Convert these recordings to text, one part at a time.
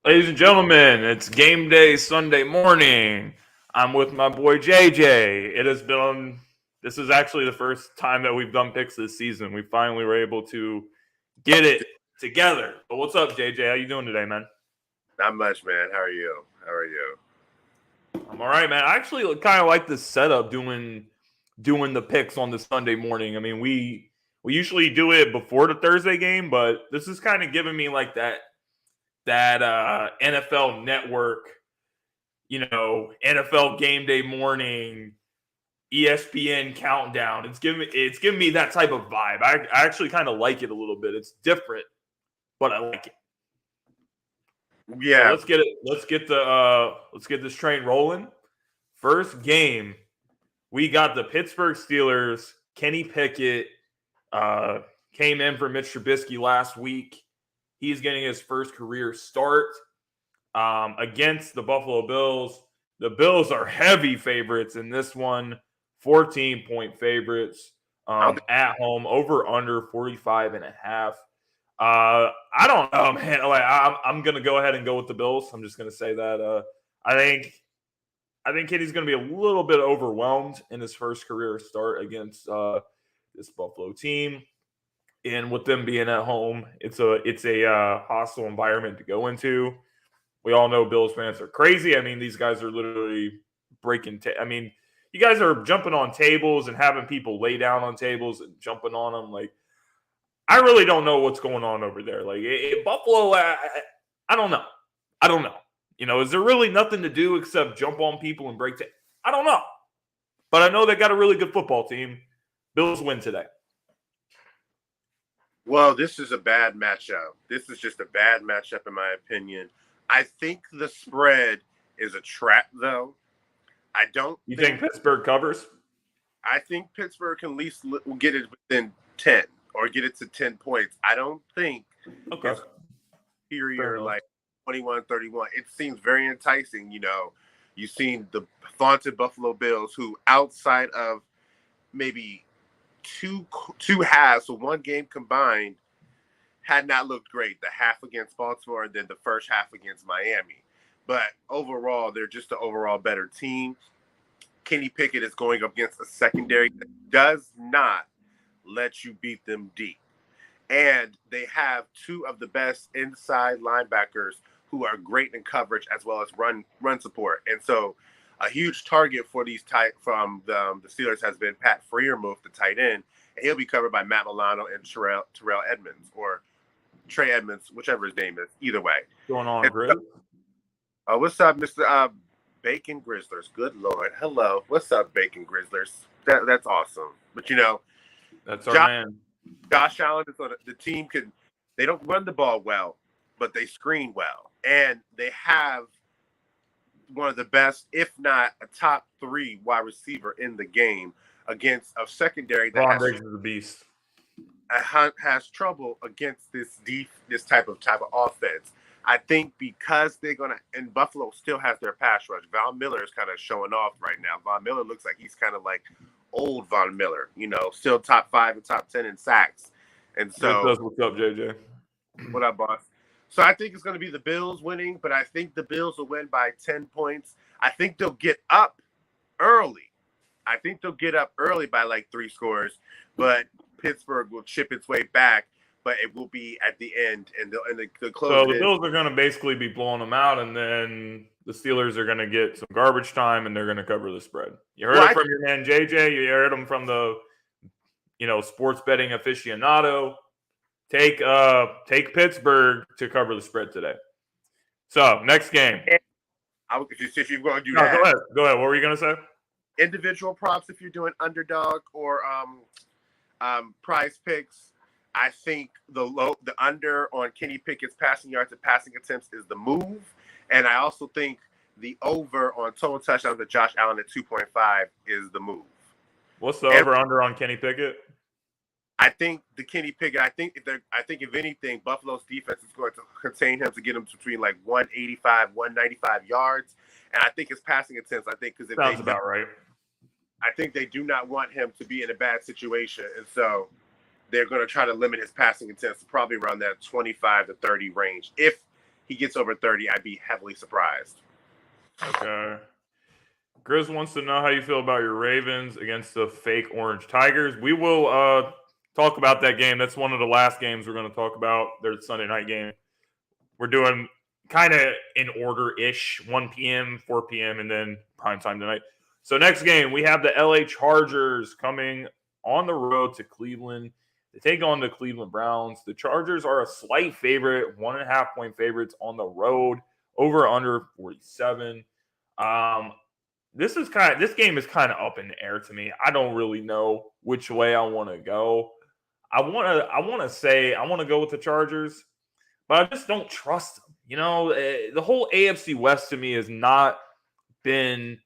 Ladies and gentlemen, it's game day Sunday morning. I'm with my boy JJ. This is actually the first time that we've done picks this season. We finally were able to get it together. But what's up, JJ? How you doing today, man? Not much, man. How are you? I'm all right, man. I actually kind of like this setup doing the picks on the Sunday morning. I mean, we usually do it before the Thursday game, but this is kind of giving me like that NFL Network, NFL game day morning, ESPN countdown. It's giving me that type of vibe. I actually kind of like it a little bit. It's different, but I like it. Yeah. So let's get it. Let's get this train rolling. First game, we got the Pittsburgh Steelers. Kenny Pickett came in for Mitch Trubisky last week. He's getting his first career start against the Buffalo Bills. The Bills are heavy favorites in this one, 14-point favorites at home, over under 45.5. I don't know, man. Like, I'm going to go ahead and go with the Bills. I'm just going to say that. I think Kenny's going to be a little bit overwhelmed in his first career start against this Buffalo team. And with them being at home, it's a hostile environment to go into. We all know Bills fans are crazy. I mean, these guys are literally breaking. You guys are jumping on tables and having people lay down on tables and jumping on them. Like, I really don't know what's going on over there. Like, Buffalo, I don't know. I don't know. Is there really nothing to do except jump on people and break tables? I don't know. But I know they got a really good football team. Bills win today. Well, this is a bad matchup. This is just a bad matchup, in my opinion. I think the spread is a trap, though. I don't. You think Pittsburgh covers? I think Pittsburgh can at least get it within 10 or get it to 10 points. I don't think it's superior like 21-31. It seems very enticing. You've seen the vaunted Buffalo Bills, who outside of maybe two halves, so one game combined, had not looked great. The half against Baltimore and then the first half against Miami. But overall, they're just an overall better team. Kenny Pickett is going up against a secondary that does not let you beat them deep. And they have two of the best inside linebackers who are great in coverage as well as run support. And so a huge target for these from the Steelers has been Pat Freiermuth, the tight end. And he'll be covered by Matt Milano and Terrell Edmonds, or Trey Edmonds, whichever his name is. Either way. Going on, Grizz? What's up, Mr. Bacon Grizzlers? Good Lord. Hello. What's up, Bacon Grizzlers? That's awesome. But, that's our man. Josh Allen is on the team. They don't run the ball well, but they screen well. And they have one of the best, if not a top 3 wide receiver in the game against a secondary that is a beast. Has trouble against this type of offense. I think because they're gonna, and Buffalo still has their pass rush. Von Miller is kind of showing off right now. Von Miller looks like he's kind of like old Von Miller, still top 5 and top 10 in sacks. And so, what's up, JJ? What up, boss? So I think it's going to be the Bills winning, but I think the Bills will win by 10 points. I think they'll get up early. By like 3 scores, but Pittsburgh will chip its way back, but it will be at the end, and the close. So the Bills are going to basically be blowing them out, and then the Steelers are going to get some garbage time, and they're going to cover the spread. You heard it from your man JJ. You heard him from the, sports betting aficionado. Take Pittsburgh to cover the spread today. So next game. If you're going to do that, go ahead. What were you going to say? Individual props if you're doing underdog or prize picks. I think the under on Kenny Pickett's passing yards and passing attempts is the move, and I also think the over on total touchdowns to Josh Allen at 2.5 is the move. What's the over under on Kenny Pickett? I think the Kenny Pickett. I think if anything, Buffalo's defense is going to contain him to get him between like 185, 195 yards, and I think his passing attempts. I think because sounds about right. I think they do not want him to be in a bad situation, and so they're going to try to limit his passing attempts to probably around that 25 to 30 range. If he gets over 30, I'd be heavily surprised. Okay. Grizz wants to know how you feel about your Ravens against the fake Orange Tigers. We will talk about that game. That's one of the last games we're going to talk about. There's Sunday night game. We're doing kind of in order-ish, 1 p.m., 4 p.m., and then primetime tonight. So next game, we have the LA Chargers coming on the road to Cleveland. They take on the Cleveland Browns. The Chargers are a slight favorite, 1.5-point favorites on the road, over under 47. This game is kind of up in the air to me. I don't really know which way I want to go. I want to go with the Chargers, but I just don't trust them. You know, the whole AFC West to me has not been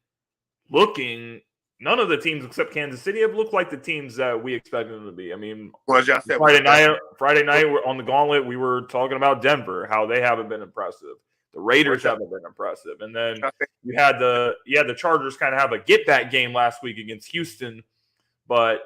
looking. None of the teams except Kansas City have looked like the teams that we expected them to be. I mean, Friday night we're on the gauntlet. We were talking about Denver, how they haven't been impressive. The Raiders haven't been impressive, and then you had the Chargers kind of have a get back game last week against Houston, but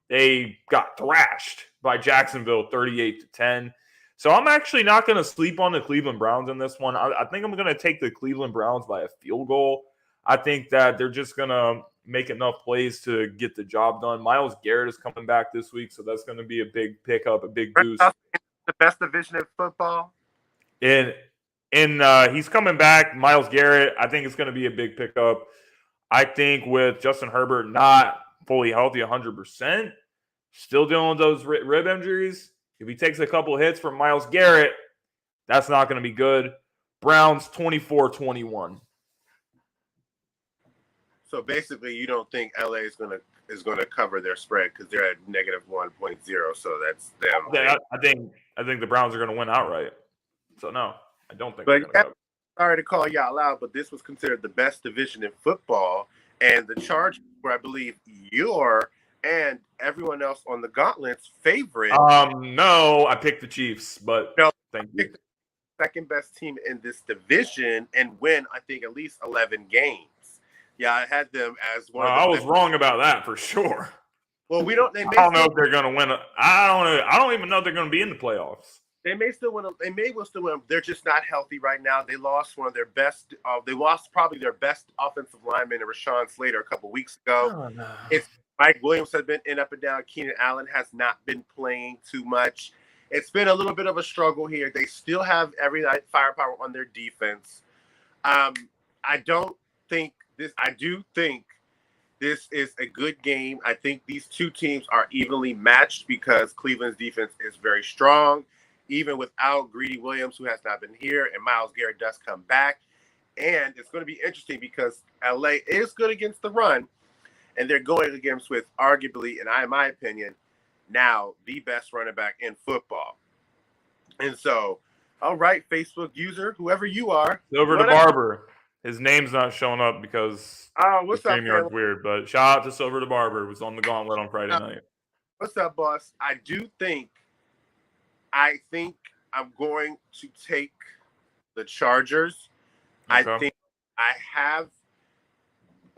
they got thrashed by Jacksonville 38-10. So I'm actually not going to sleep on the Cleveland Browns in this one. I think I'm going to take the Cleveland Browns by a field goal. I think that they're just going to make enough plays to get the job done. Myles Garrett is coming back this week, so that's going to be a big pickup, a big boost. The best division in football. And he's coming back, Myles Garrett. I think it's going to be a big pickup. I think with Justin Herbert not fully healthy 100%, still dealing with those rib injuries, if he takes a couple hits from Myles Garrett, that's not going to be good. Browns 24-21. So basically, you don't think LA is going to cover their spread because they're at -1.0. So that's them. I think the Browns are going to win outright. So no, I don't think. But sorry to call y'all out, but this was considered the best division in football, and the Chargers were, I believe, your and everyone else on the Gauntlet's favorite. No, I picked the Chiefs, but thank you. Second best team in this division and win, I think, at least 11 games. Yeah, I had them as one. I was wrong about that for sure. Well, we don't. I don't know if they're going to win. I don't even know if they're going to be in the playoffs. They may still win. They may will still win. They're just not healthy right now. They lost one of their best. They lost probably their best offensive lineman, Rashawn Slater, a couple weeks ago. Oh, no. It's Mike Williams has been in up and down. Keenan Allen has not been playing too much. It's been a little bit of a struggle here. They still have every night firepower on their defense. I do think this is a good game. I think these two teams are evenly matched because Cleveland's defense is very strong, even without Greedy Williams, who has not been here, and Myles Garrett does come back. And it's going to be interesting because LA is good against the run, and they're going against with arguably, in my opinion, now the best running back in football. And so, all right, Facebook user, whoever you are. Silver to Barber. His name's not showing up because what's up, StreamYard's weird. But shout out to Silver to Barber. It was on the Gauntlet on Friday night. What's up, boss? I think I'm going to take the Chargers. Okay.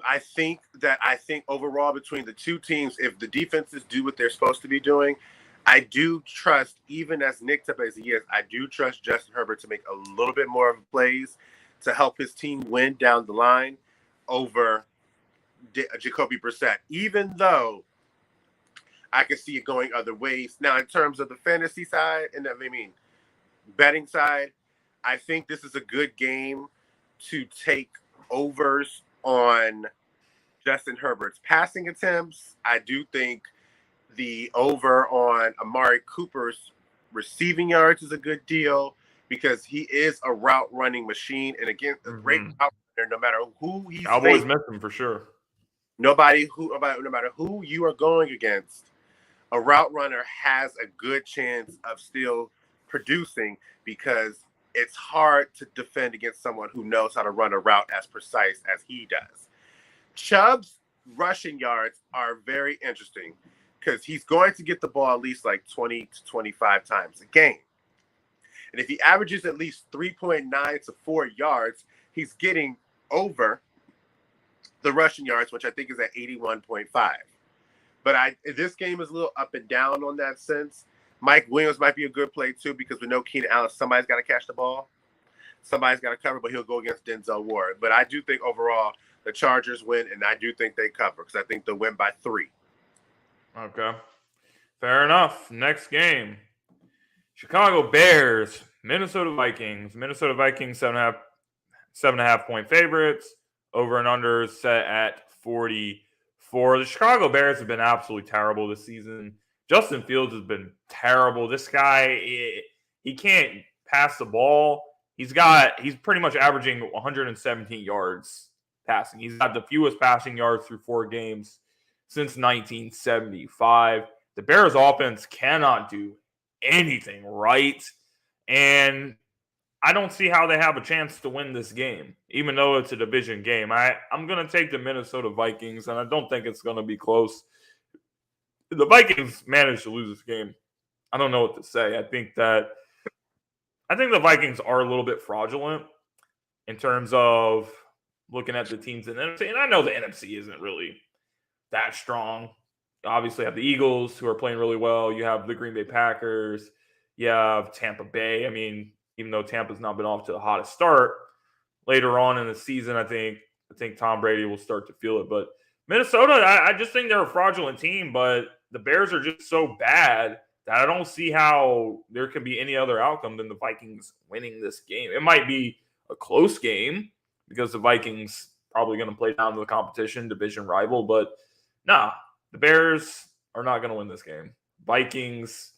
I think overall between the two teams, if the defenses do what they're supposed to be doing, I do trust, even as nicked up as he is, I do trust Justin Herbert to make a little bit more of plays to help his team win down the line over Jacoby Brissett, even though I can see it going other ways. Now, in terms of the fantasy side, betting side, I think this is a good game to take overs on Justin Herbert's passing attempts. I do think the over on Amari Cooper's receiving yards is a good deal because he is a route running machine, and again, a great route runner. No matter who he's Cowboys miss him for sure. No matter who you are going against, a route runner has a good chance of still producing because it's hard to defend against someone who knows how to run a route as precise as he does. Chubb's rushing yards are very interesting because he's going to get the ball at least like 20 to 25 times a game. And if he averages at least 3.9 to 4 yards, he's getting over the rushing yards, which I think is at 81.5. But this game is a little up and down on that sense. Mike Williams might be a good play too because we know Keenan Allen, somebody's got to catch the ball. somebody's got to cover, but he'll go against Denzel Ward. But I do think overall the Chargers win, and I do think they cover because I think they'll win by 3. Okay. Fair enough. Next game. Chicago Bears, Minnesota Vikings. Minnesota Vikings, 7.5 point favorites. Over and under set at 44. The Chicago Bears have been absolutely terrible this season. Justin Fields has been terrible. This guy, he can't pass the ball. He's pretty much averaging 117 yards passing. He's got the fewest passing yards through 4 games since 1975. The Bears offense cannot do anything right. And I don't see how they have a chance to win this game, even though it's a division game. I'm going to take the Minnesota Vikings, and I don't think it's going to be close. The Vikings managed to lose this game. I don't know what to say. I think the Vikings are a little bit fraudulent in terms of looking at the teams in the NFC. And I know the NFC isn't really that strong. You obviously have the Eagles, who are playing really well. You have the Green Bay Packers. You have Tampa Bay. I mean, even though Tampa's not been off to the hottest start, later on in the season, I think Tom Brady will start to feel it. But Minnesota, I just think they're a fraudulent team, but the Bears are just so bad that I don't see how there can be any other outcome than the Vikings winning this game. It might be a close game because the Vikings probably going to play down to the competition, division rival, but nah, the Bears are not going to win this game. Vikings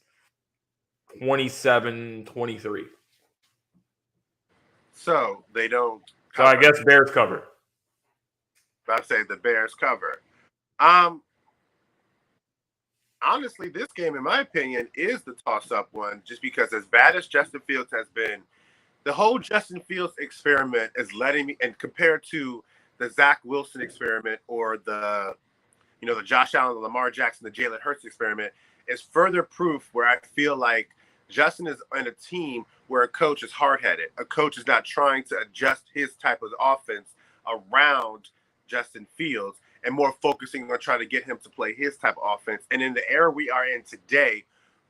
27-23. So they don't cover. So I guess Bears cover. I'd say the Bears cover. Honestly, this game, in my opinion, is the toss-up one, just because as bad as Justin Fields has been, the whole Justin Fields experiment is letting me, and compared to the Zach Wilson experiment or the Josh Allen, the Lamar Jackson, the Jalen Hurts experiment, is further proof where I feel like Justin is in a team where a coach is hard-headed. A coach is not trying to adjust his type of offense around Justin Fields and more focusing on trying to get him to play his type of offense. And in the era we are in today,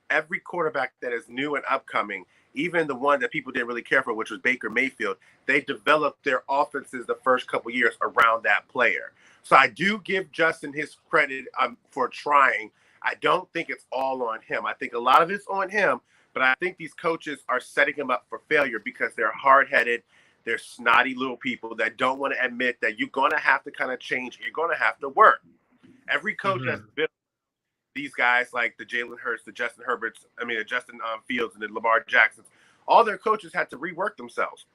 every quarterback that is new and upcoming, even the one that people didn't really care for, which was Baker Mayfield, they developed their offenses the first couple years around that player. So I do give Justin his credit for trying. I don't think it's all on him. I think a lot of it's on him, but I think these coaches are setting him up for failure because they're hard-headed. They're snotty little people that don't want to admit that you're going to have to kind of change. You're going to have to work. Every coach that's built these guys like the Jalen Hurts, the Justin Fields, and the Lamar Jacksons, all their coaches had to rework themselves.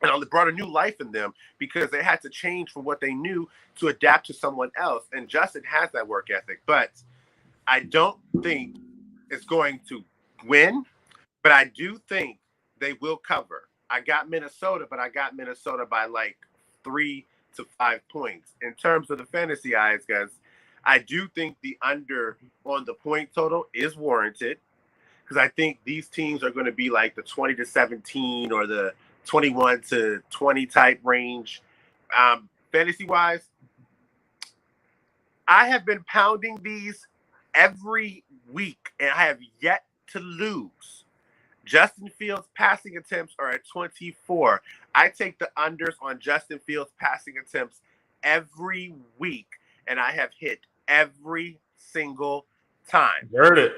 And they brought a new life in them because they had to change from what they knew to adapt to someone else. And Justin has that work ethic. But I don't think it's going to win. But I do think they will cover. I got Minnesota, but I got Minnesota by like 3 to 5 points. In terms of the fantasy eyes, guys, I do think the under on the point total is warranted because I think these teams are going to be like the 20-17 or the 21-20 type range. Fantasy-wise, I have been pounding these every week, and I have yet to lose. Justin Fields' passing attempts are at 24. I take the unders on Justin Fields' passing attempts every week, and I have hit every single time. You heard it.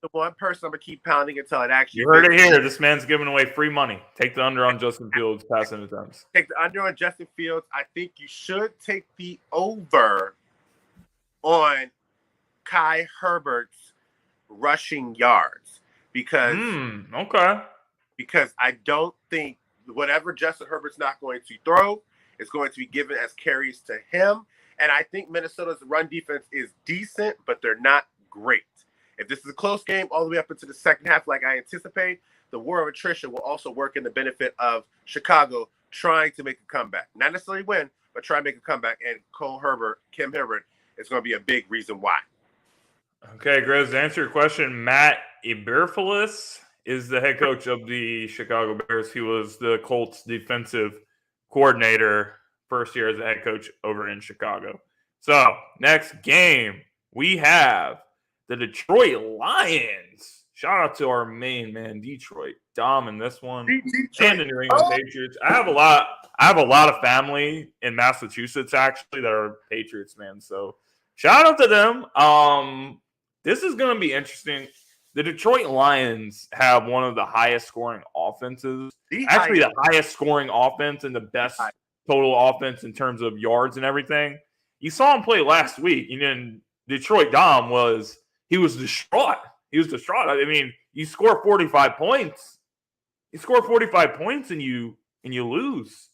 The one person I'm going to keep pounding until it actually... You heard it here. This man's giving away free money. Take the under on Justin Fields' passing attempts. Take the under on Justin Fields. I think you should take the over on Kai Herbert's rushing yards. Because I don't think whatever Justin Herbert's not going to throw is going to be given as carries to him. And I think Minnesota's run defense is decent, but they're not great. If this is a close game all the way up into the second half like I anticipate, the war of attrition will also work in the benefit of Chicago trying to make a comeback. Not necessarily win, but try to make a comeback. And Kim Herbert is going to be a big reason why. Okay, Grizz, to answer your question, Matt Eberflus is the head coach of the Chicago Bears. He was the Colts defensive coordinator first year as a head coach over in Chicago. So, next game, we have the Detroit Lions shout out to our main man, Detroit. Dom in this one. Detroit. And the New England Patriots. I have a lot of family in Massachusetts actually that are Patriots, man. So shout out to them. This is gonna be interesting. The Detroit Lions have one of the highest scoring offenses. The highest scoring offense and the best total offense in terms of yards and everything. You saw him play last week, and then Detroit Dom was distraught. He was distraught. I mean, you score 45 points. You score 45 points and you lose.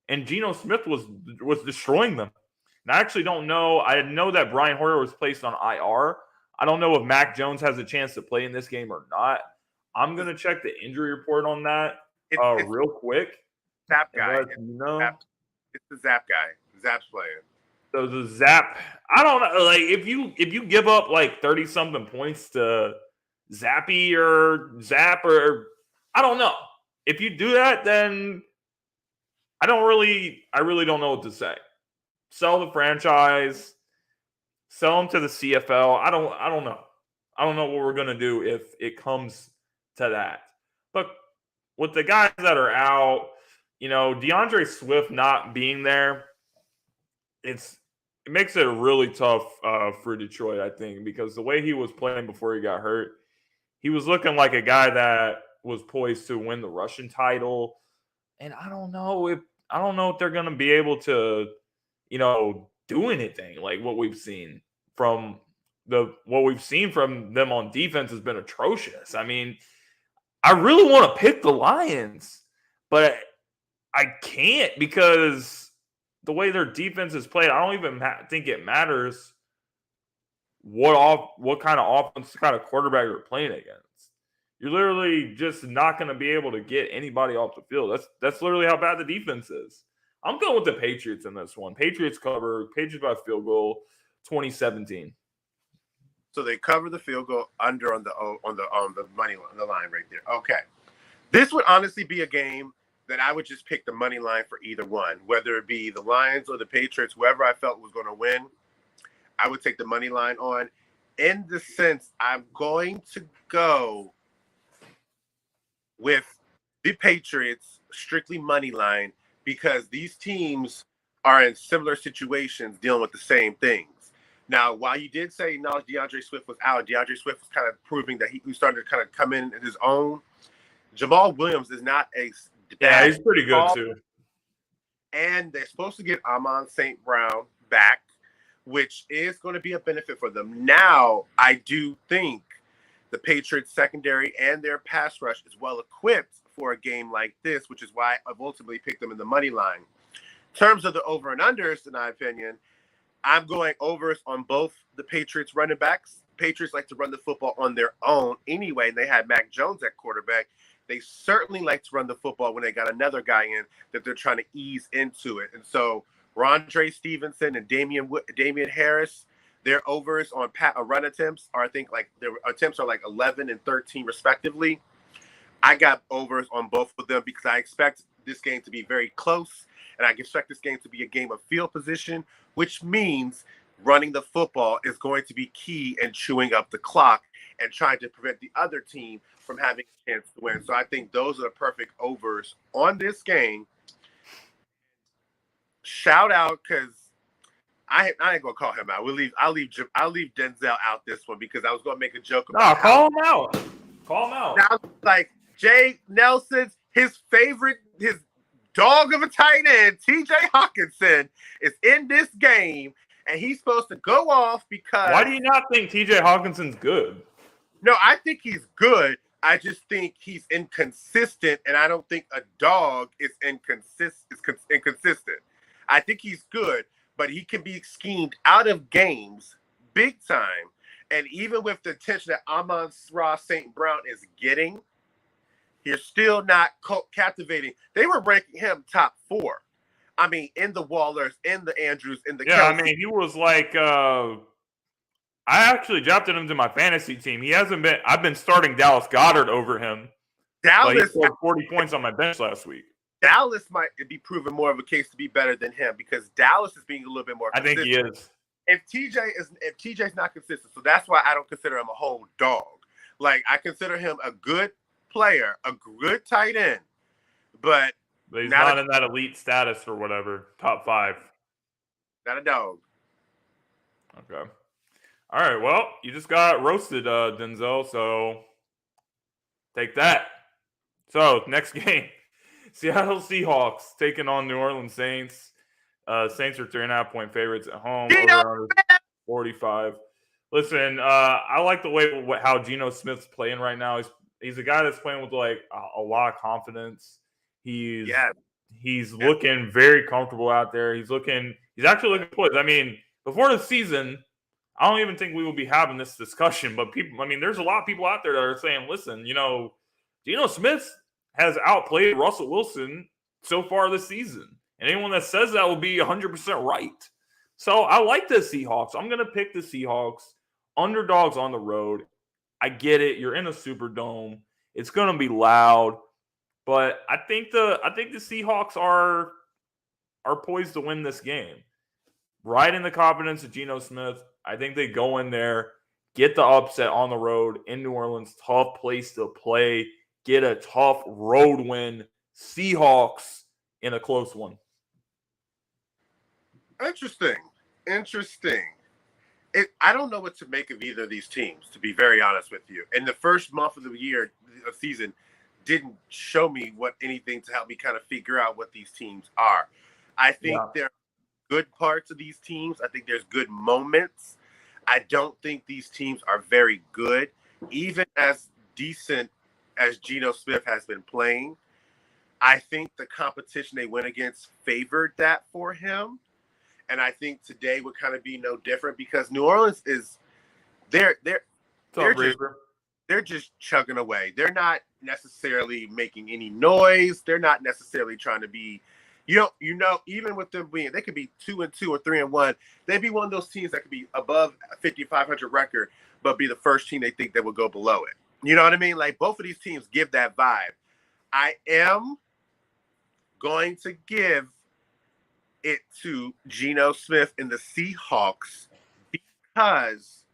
And Geno Smith was destroying them. And I actually don't know. I know that Brian Hoyer was placed on IR. I don't know if Mac Jones has a chance to play in this game or not. I'm going to check the injury report on that real quick. Zap guy. It's the Zap guy. Zap's playing. So the Zap, I don't know. Like if you give up like 30-something points to Zappy or Zap or I don't know. If you do that, then I really don't know what to say. Sell the franchise, sell them to the CFL. I don't know. I don't know what we're gonna do if it comes to that. But with the guys that are out, DeAndre Swift not being there, it makes it really tough for Detroit, I think, because the way he was playing before he got hurt, he was looking like a guy that was poised to win the Russian title. And I don't know if they're going to be able to, do anything like what we've seen from them on defense has been atrocious. I mean, I really want to pick the Lions, but I can't because the way their defense is played, I don't even think it matters what kind of offense, kind of quarterback you're playing against. You're literally just not going to be able to get anybody off the field. That's literally how bad the defense is. I'm going with the Patriots in this one. Patriots cover. Patriots by field goal, 2017. So they cover the field goal under on the money line, the line right there. Okay, this would honestly be a game that I would just pick the money line for either one, whether it be the Lions or the Patriots, whoever I felt was going to win. I would take the money line on. In the sense, I'm going to go with the Patriots, strictly money line, because these teams are in similar situations dealing with the same things. Now, while you did say no, DeAndre Swift was out, DeAndre Swift was kind of proving that he started to kind of come in his own. Jamal Williams is not a yeah, he's pretty good too. And they're supposed to get Amon St. Brown back, which is going to be a benefit for them. Now, I do think the Patriots secondary and their pass rush is well equipped for a game like this, which is why I've ultimately picked them in the money line. In terms of the over and unders, in my opinion, I'm going overs on both the Patriots running backs. Patriots like to run the football on their own anyway, and they had Mac Jones at quarterback. They certainly like to run the football when they got another guy in that they're trying to ease into it. And so Rondre Stevenson and Damian Harris, their overs on run attempts are, I think, like their attempts are like 11 and 13 respectively. I got overs on both of them because I expect this game to be very close, and I expect this game to be a game of field position, which means running the football is going to be key in chewing up the clock and trying to prevent the other team from having a chance to win. So I think those are the perfect overs on this game. Shout out, because I ain't gonna call him out. I'll leave Denzel out this one because I was gonna make a joke about. Call him out. Call him out. Now, like Jay Nelson's his dog of a tight end, TJ Hawkinson, is in this game, and he's supposed to go off because. Why do you not think TJ Hawkinson's good? No, I think he's good. I just think he's inconsistent, and I don't think a dog is inconsistent. I think he's good, but he can be schemed out of games big time. And even with the attention that Amon-Ra St. Brown is getting, he's still not captivating. They were ranking him top 4. I mean, in the Wallers, in the Andrews, in the Kelsey. I mean, he was like I actually drafted him to my fantasy team. He hasn't been. I've been starting Dallas Goedert over him. Dallas he scored 40 points on my bench last week. Dallas might be proven more of a case to be better than him because Dallas is being a little bit more consistent. I think he is. If TJ's not consistent, so that's why I don't consider him a whole dog. Like, I consider him a good player, a good tight end, but he's not in that elite status or whatever, top 5. Not a dog. Okay. All right. Well, you just got roasted, Denzel. So take that. So next game, Seattle Seahawks taking on New Orleans Saints. Saints are 3.5-point favorites at home. Over 45. Listen, I like the way how Geno Smith's playing right now. He's a guy that's playing with like a lot of confidence. He's looking very comfortable out there. He's actually looking poised. I mean, before the season, I don't even think we will be having this discussion. But there's a lot of people out there that are saying, listen, Geno Smith has outplayed Russell Wilson so far this season. And anyone that says that will be 100% right. So I like the Seahawks. I'm going to pick the Seahawks. Underdogs on the road. I get it. You're in a Superdome. It's going to be loud. But I think the Seahawks are poised to win this game. Right in the confidence of Geno Smith. I think they go in there, get the upset on the road in New Orleans. Tough place to play. Get a tough road win. Seahawks in a close one. Interesting. I don't know what to make of either of these teams, to be very honest with you. And the first month of the season didn't show me anything to help me kind of figure out what these teams are. I think there are good parts of these teams. I think there's good moments. I don't think these teams are very good, even as decent as Geno Smith has been playing. I think the competition they went against favored that for him. And I think today would kind of be no different because New Orleans is they're just chugging away. They're not necessarily making any noise. They're not necessarily trying to be, even with them being, they could be 2-2 or 3-1. They'd be one of those teams that could be above a 5,500 record, but be the first team they think that would go below it. You know what I mean? Like both of these teams give that vibe. I am going to give it to Geno Smith and the Seahawks because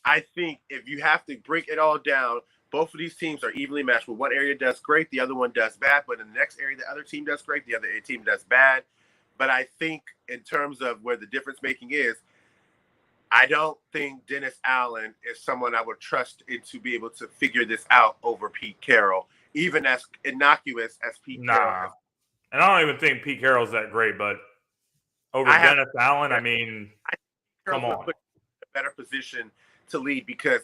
I think if you have to break it all down, both of these teams are evenly matched. Where one area does great, the other one does bad. But in the next area, the other team does great, the other team does bad. But I think in terms of where the difference making is, I don't think Dennis Allen is someone I would trust to be able to figure this out over Pete Carroll, even as innocuous as Pete Carroll is. And I don't even think Pete Carroll's that great, but over Dennis Allen, I mean, come on. Put in a better position to lead because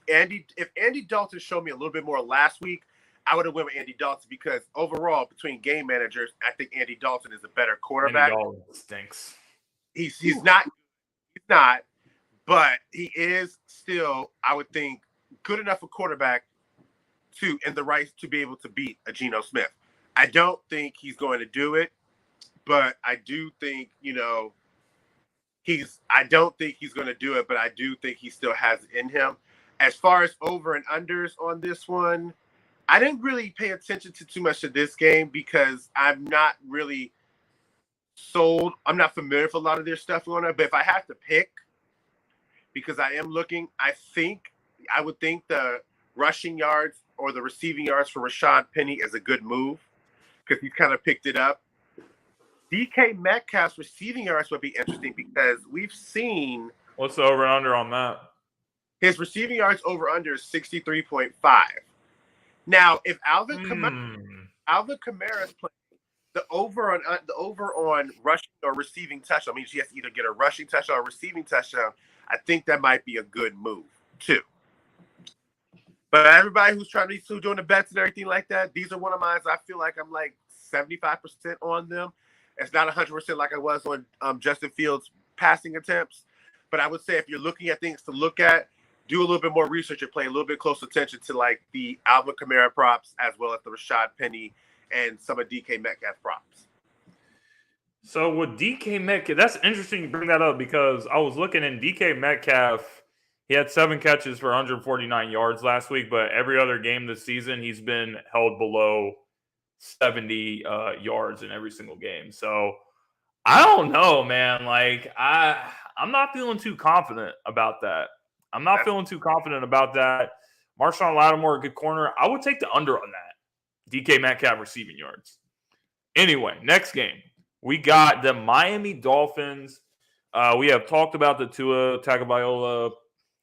if Andy Dalton showed me a little bit more last week, I would have went with Andy Dalton because overall, between game managers, I think Andy Dalton is a better quarterback. Andy Dalton stinks. He's not, but he is still, I would think, good enough a quarterback to be able to beat a Geno Smith. I don't think he's going to do it, but I do think, I don't think he's going to do it, but I do think he still has it in him. As far as over and unders on this one, I didn't really pay attention to too much of this game because I'm not really sold. I'm not familiar with a lot of their stuff going on, but if I have to pick, because I am looking, I would think the rushing yards or the receiving yards for Rashad Penny is a good move because he's kind of picked it up. DK Metcalf's receiving yards would be interesting because we've seen. What's the over and under on that? His receiving yards over under is 63.5. Now, if Alvin Kamara's playing, the over on rushing or receiving touchdown, means he has to either get a rushing touchdown or a receiving touchdown. I think that might be a good move too. But everybody who's doing the bets and everything like that, these are one of mine. I feel like I'm like 75% on them. It's not 100% like I was on Justin Fields' passing attempts. But I would say if you're looking at things to look at, do a little bit more research and pay a little bit close attention to like the Alvin Kamara props as well as the Rashad Penny and some of DK Metcalf props. So with DK Metcalf, that's interesting you bring that up because I was looking in DK Metcalf. He had 7 catches for 149 yards last week, but every other game this season, he's been held below 70 yards in every single game. So I don't know, man. Like I'm not feeling too confident about that. Marshawn Lattimore, a good corner. I would take the under on that. DK Metcalf receiving yards. Anyway, next game. We got the Miami Dolphins. We have talked about the Tua Tagovailoa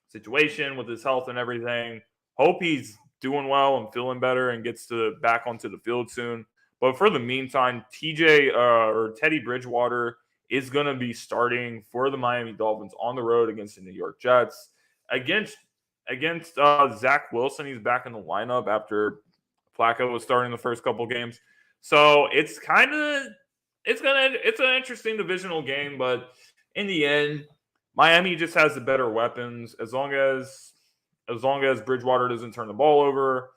situation with his health and everything. Hope he's doing well and feeling better and gets back onto the field soon. But for the meantime, Teddy Bridgewater is going to be starting for the Miami Dolphins on the road against the New York Jets. Against Zach Wilson, he's back in the lineup after Flacco was starting the first couple games. So it's an interesting divisional game, but in the end, Miami just has the better weapons. As long as Bridgewater doesn't turn the ball over,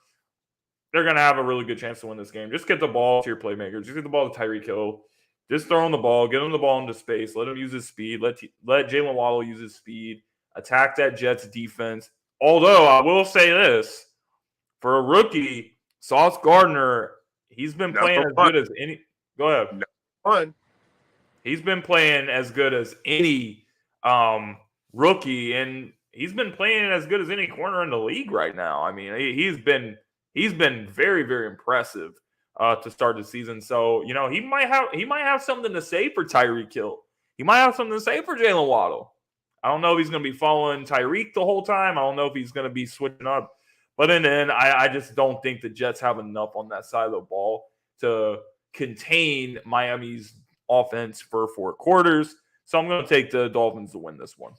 they're going to have a really good chance to win this game. Just get the ball to your playmakers. Just get the ball to Tyreek Hill. Just throw him the ball. Get him the ball into space. Let him use his speed. Let Jalen Waddle use his speed. Attack that Jets defense. Although, I will say this. For a rookie, Sauce Gardner, he's been playing as good as any – go ahead. Fun. He's been playing as good as any rookie, and he's been playing as good as any corner in the league right now. I mean, he's been very, very impressive to start the season. So, he might have something to say for Tyreek Hill. He might have something to say for Jalen Waddle. I don't know if he's going to be following Tyreek the whole time. I don't know if he's going to be switching up. But in the end, I just don't think the Jets have enough on that side of the ball to contain Miami's offense for 4 quarters. So I'm going to take the Dolphins to win this one.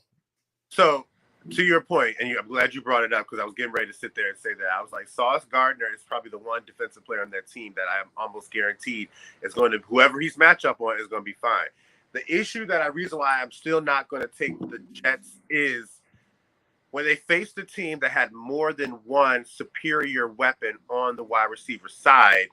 So, to your point, and I'm glad you brought it up because I was getting ready to sit there and say that. I was like, Sauce Gardner is probably the one defensive player on that team that I'm almost guaranteed is going to, whoever he's matched up on is going to be fine. The reason why I'm still not going to take the Jets is when they faced a team that had more than one superior weapon on the wide receiver side,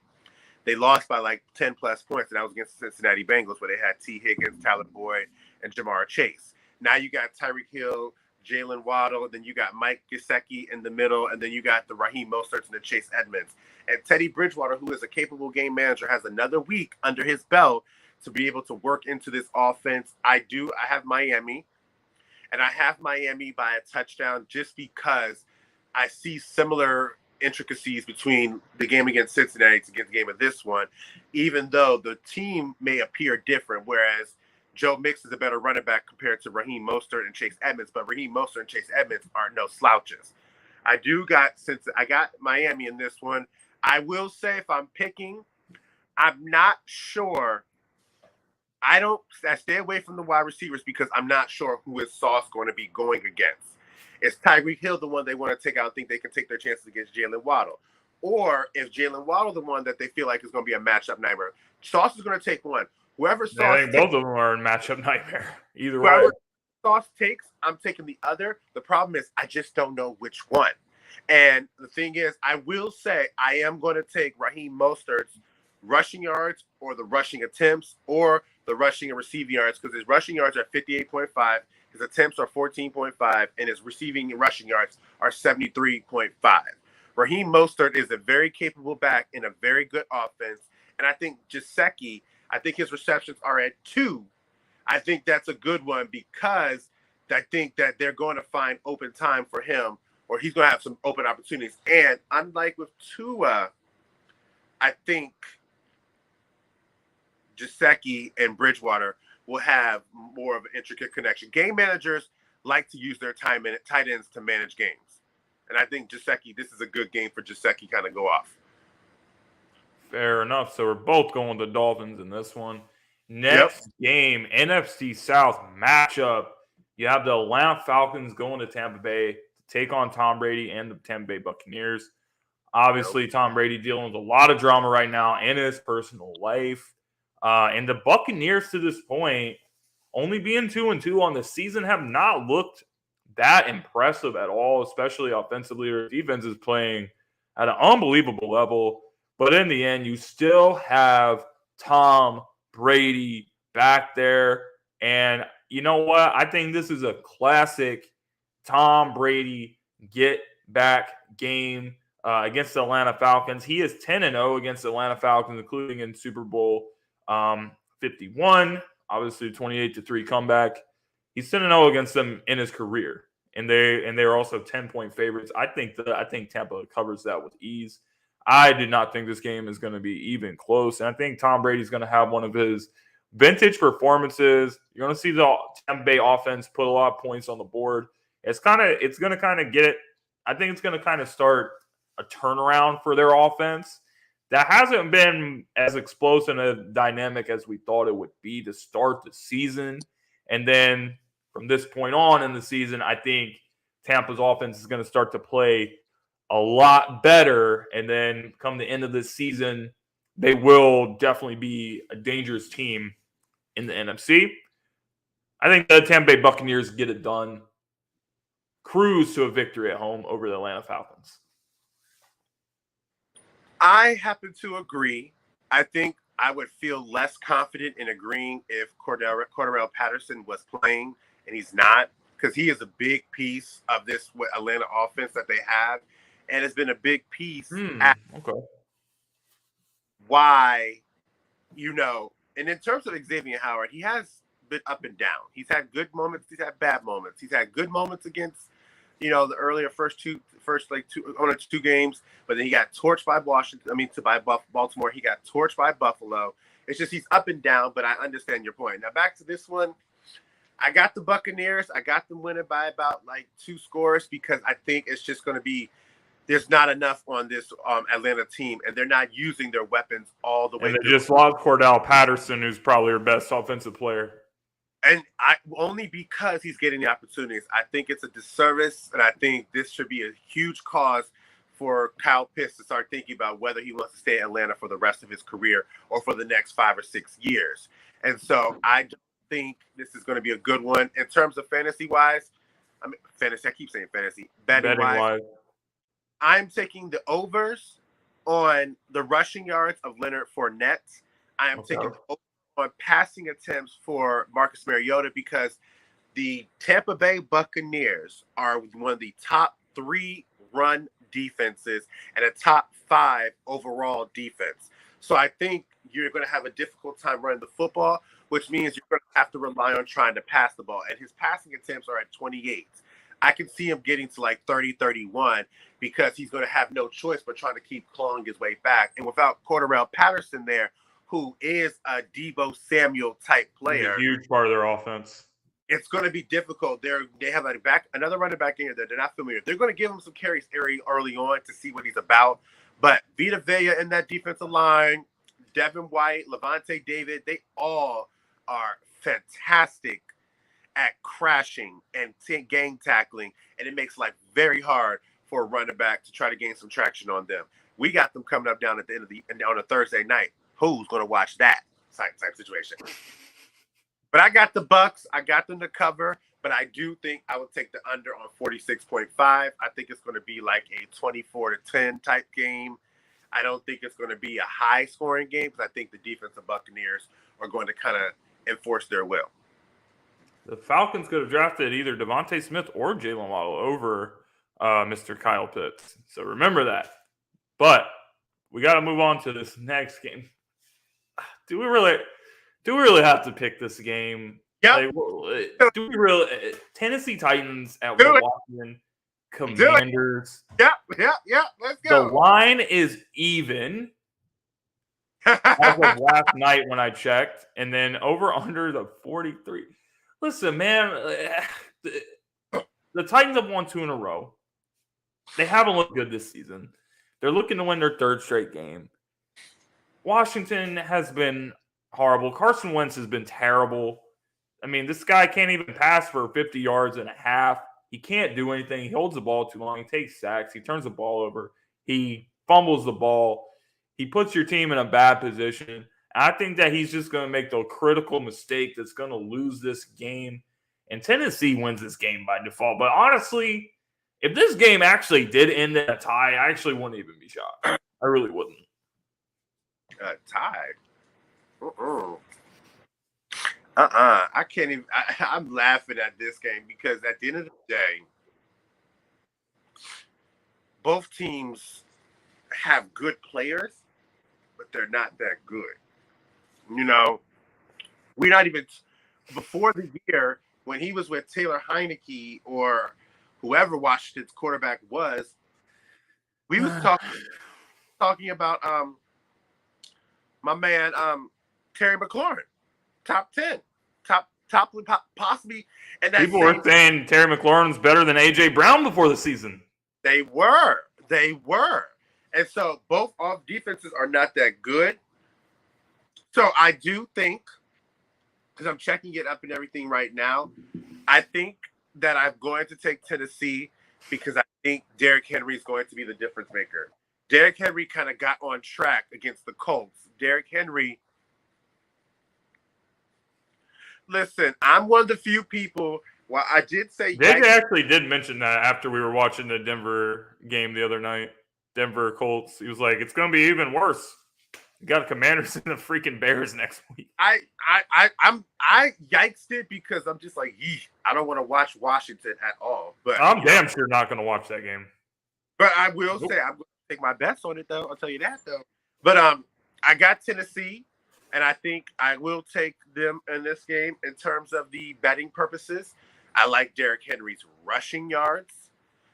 they lost by like 10 plus points, and that was against the Cincinnati Bengals, where they had T. Higgins, Tyler Boyd, and Jamar Chase. Now you got Tyreek Hill, Jalen Waddle, and then you got Mike Gesicki in the middle, and then you got the Raheem Mostert and the Chase Edmonds. And Teddy Bridgewater, who is a capable game manager, has another week under his belt to be able to work into this offense. I have Miami, and I have Miami by a touchdown just because I see similar intricacies between the game against Cincinnati to get the game of this one, even though the team may appear different, whereas Joe Mix is a better running back compared to Raheem Mostert and Chase Edmonds, but Raheem Mostert and Chase Edmonds are no slouches. Since I got Miami in this one, I will say if I'm picking, I'm not sure. I stay away from the wide receivers because I'm not sure who is Sauce going to be going against. Is Tyreek Hill the one they want to take out and think they can take their chances against Jalen Waddle? Or if Jalen Waddle the one that they feel like is going to be a matchup nightmare? Sauce is going to take one. Whoever Sauce I think both of them are a matchup nightmare. Either way. Whoever Sauce takes, I'm taking the other. The problem is I just don't know which one. And the thing is, I will say I am going to take Raheem Mostert's rushing yards or the rushing attempts or the rushing and receiving yards, because his rushing yards are 58.5, his attempts are 14.5, and his receiving and rushing yards are 73.5. Raheem Mostert is a very capable back in a very good offense, and I think Gesicki, I think his receptions are at 2. I think that's a good one because I think that they're going to find open time for him, or he's going to have some open opportunities. And unlike with Tua, I think Gesicki and Bridgewater will have more of an intricate connection. Game managers like to use their tight ends to manage games. And I think Gesicki, this is a good game for Gesicki kind of go off. Fair enough. So we're both going with the Dolphins in this one. Next game, NFC South matchup. You have the Atlanta Falcons going to Tampa Bay to take on Tom Brady and the Tampa Bay Buccaneers. Obviously, Tom Brady dealing with a lot of drama right now in his personal life. And the Buccaneers to this point, only being 2-2 on the season, have not looked that impressive at all, especially offensively. Their defense is playing at an unbelievable level. But in the end, you still have Tom Brady back there. And you know what? I think this is a classic Tom Brady get back game against the Atlanta Falcons. He is 10-0 against the Atlanta Falcons, including in Super Bowl 51, obviously 28-3 comeback. He's 10-0 against them in his career. and they're also 10-point favorites. I think Tampa covers that with ease. I do not think this game is going to be even close, and I think Tom Brady's going to have one of his vintage performances. You're going to see the Tampa Bay offense put a lot of points on the board. It's going to kind of get it. I think it's going to kind of start a turnaround for their offense that hasn't been as explosive and a dynamic as we thought it would be to start the season. And then from this point on in the season, I think Tampa's offense is going to start to play a lot better. And then come the end of this season, they will definitely be a dangerous team in the NFC. I think the Tampa Bay Buccaneers get it done. Cruise to a victory at home over the Atlanta Falcons. I happen to agree. I think I would feel less confident in agreeing if Cordarrelle Patterson was playing, and he's not, because he is a big piece of this Atlanta offense that they have, and it's been a big piece. Why, and in terms of Xavier Howard, he has been up and down. He's had good moments. He's had bad moments. He's had good moments against, the earlier first two games, but then he got torched by Baltimore. He got torched by Buffalo. It's just he's up and down, but I understand your point. Now back to this one. I got the Buccaneers. I got them winning by about 2 scores because I think it's just going to be there's not enough on this Atlanta team, and they're not using their weapons all the way. And they just lost Cordell Patterson, who's probably their best offensive player. And only because he's getting the opportunities. I think it's a disservice, and I think this should be a huge cause for Kyle Pitts to start thinking about whether he wants to stay in Atlanta for the rest of his career or for the next 5 or 6 years. And so I don't think this is going to be a good one. In terms of fantasy-wise, I keep saying fantasy. Betting-wise, I'm taking the overs on the rushing yards of Leonard Fournette. I am taking the over on passing attempts for Marcus Mariota because the Tampa Bay Buccaneers are one of the top 3 run defenses and a top 5 overall defense. So I think you're going to have a difficult time running the football, which means you're going to have to rely on trying to pass the ball. And his passing attempts are at 28. I can see him getting to 30, 31 because he's going to have no choice but trying to keep clawing his way back. And without Cordarrelle Patterson there, who is a Deebo Samuel type player, a huge part of their offense, it's going to be difficult. They have another running back in here that they're not familiar. They're going to give him some carries early on to see what he's about. But Vita Vea in that defensive line, Devin White, Levante David, they all are fantastic at crashing and gang tackling, and it makes life very hard for a running back to try to gain some traction on them. We got them coming up down at the end of on a Thursday night. Who's going to watch that type situation? But I got the Bucks. I got them to cover, but I do think I would take the under on 46.5. I think it's going to be like a 24-10 type game. I don't think it's going to be a high-scoring game because I think the defensive Buccaneers are going to kind of enforce their will. The Falcons could have drafted either Devontae Smith or Jalen Waddle over Mr. Kyle Pitts. So remember that. But we got to move on to this next game. Do we really have to pick this game? Yeah. Do we really? Tennessee Titans at Washington Commanders. Yeah. Let's go. The line is even as of last night when I checked, and then over under the 43. Listen, man, the Titans have won 2 in a row. They haven't looked good this season. They're looking to win their 3rd straight game. Washington has been horrible. Carson Wentz has been terrible. I mean, this guy can't even pass for 50 yards and a half. He can't do anything. He holds the ball too long. He takes sacks. He turns the ball over. He fumbles the ball. He puts your team in a bad position. I think that he's just going to make the critical mistake that's going to lose this game. And Tennessee wins this game by default. But honestly, if this game actually did end in a tie, I actually wouldn't even be shocked. I really wouldn't. A tie? I can't even. I'm laughing at this game because at the end of the day, both teams have good players, but they're not that good. We're not even before the year when he was with Taylor Heineke or whoever Washington's quarterback was, we was talking about my man Terry McLaurin, top 10, top possibly. And that people were saying Terry McLaurin's better than AJ Brown before the season. They were, and so both off defenses are not that good. So I do think, because I'm checking it up and everything right now, I think that I'm going to take Tennessee because I think Derrick Henry is going to be the difference maker. Derrick Henry kind of got on track against the Colts. Derrick Henry, listen, I'm one of the few people. Well, I did say JJ actually did mention that after we were watching the Denver game the other night. Denver Colts. He was like, "It's going to be even worse. You got Commanders and the freaking Bears next week." I yikesed it because I'm just like, I don't want to watch Washington at all. But I'm damn sure not going to watch that game. But I will say I'm going to take my bets on it, though. I'll tell you that, though. But I got Tennessee, and I think I will take them in this game in terms of the betting purposes. I like Derrick Henry's rushing yards.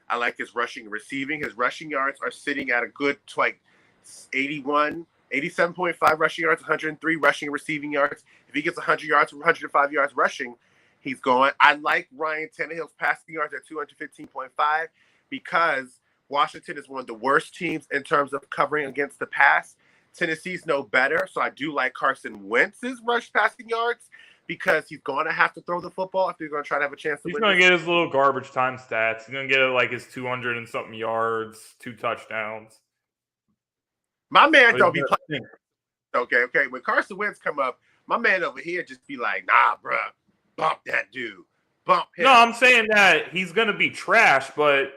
I like his rushing and receiving. His rushing yards are sitting at a good 87.5 rushing yards, 103 rushing and receiving yards. If he gets 100 yards from 105 yards rushing, he's going. I like Ryan Tannehill's passing yards at 215.5 because Washington is one of the worst teams in terms of covering against the pass. Tennessee's no better, so I do like Carson Wentz's rush passing yards because he's going to have to throw the football if he's going to try to have a chance to win. He's going to get his little garbage time stats. He's going to get like his 200 and something yards, 2 touchdowns. My man don't be playing. Okay. When Carson Wentz come up, my man over here just be like, nah, bro, bump that dude. Bump him. No, I'm saying that he's going to be trash, but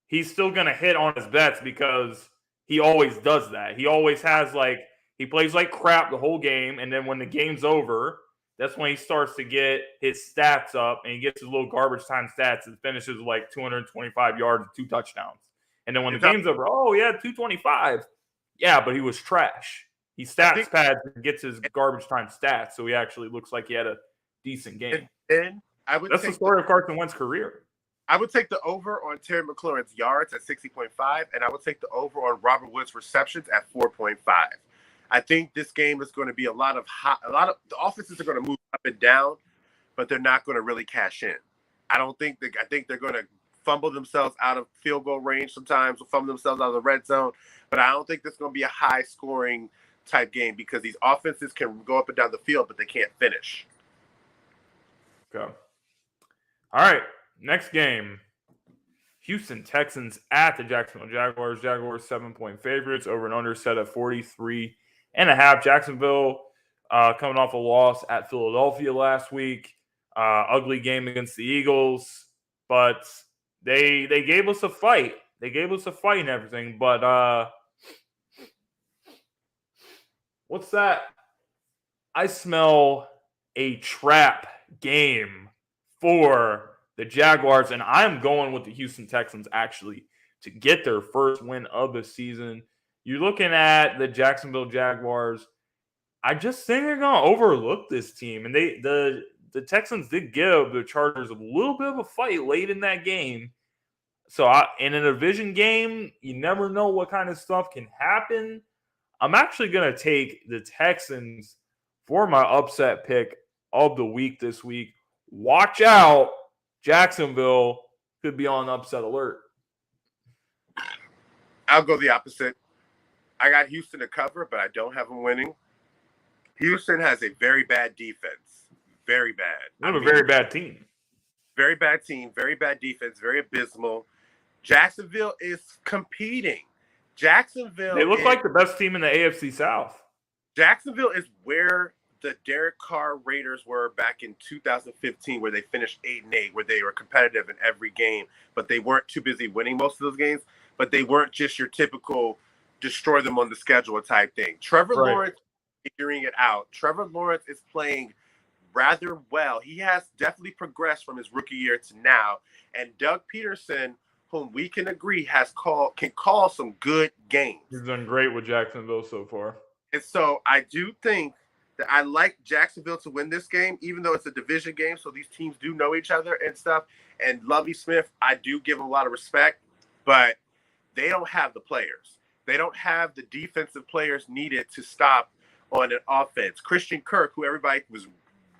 he's still going to hit on his bets because he always does that. He always has he plays like crap the whole game, and then when the game's over, that's when he starts to get his stats up, and he gets his little garbage time stats and finishes with 225 yards and 2 touchdowns. And then when the game's over, 225. Yeah, but he was trash. He stats pads and gets his garbage time stats, so he actually looks like he had a decent game. And that's the story of Carson Wentz's career. I would take the over on Terry McLaurin's yards at 60.5, and I would take the over on Robert Woods' receptions at 4.5. I think this game is going to be a lot of the offenses are going to move up and down, but they're not going to really cash in. I think they're going to fumble themselves out of field goal range sometimes, or fumble themselves out of the red zone, but I don't think this is going to be a high scoring type game because these offenses can go up and down the field, but they can't finish. Okay. All right. Next game. Houston Texans at the Jacksonville Jaguars. Jaguars 7-point favorites, over and under set at 43.5. Jacksonville coming off a loss at Philadelphia last week. Ugly game against the Eagles, but they gave us a fight. They gave us a fight and everything, but what's that? I smell a trap game for the Jaguars, and I'm going with the Houston Texans actually to get their first win of the season. You're looking at the Jacksonville Jaguars. I just think they're going to overlook this team, and the Texans did give the Chargers a little bit of a fight late in that game. So in a division game, you never know what kind of stuff can happen. I'm actually going to take the Texans for my upset pick of the week this week. Watch out. Jacksonville could be on upset alert. I'll go the opposite. I got Houston to cover, but I don't have them winning. Houston has a very bad defense. Very bad. Very bad team. Very bad team. Very bad defense. Very abysmal. Jacksonville is competing. They look like the best team in the AFC South. Jacksonville is where the Derek Carr Raiders were back in 2015, where they finished 8-8, where they were competitive in every game, but they weren't too busy winning most of those games. But they weren't just your typical destroy them on the schedule type thing. Trevor Lawrence figuring it out. Trevor Lawrence is playing rather well. He has definitely progressed from his rookie year to now. And Doug Peterson, whom we can agree can call some good games. He's done great with Jacksonville so far. And so I do think I like Jacksonville to win this game, even though it's a division game, so these teams do know each other and stuff. And Lovie Smith, I do give him a lot of respect, but they don't have the players. They don't have the defensive players needed to stop on an offense. Christian Kirk, who everybody was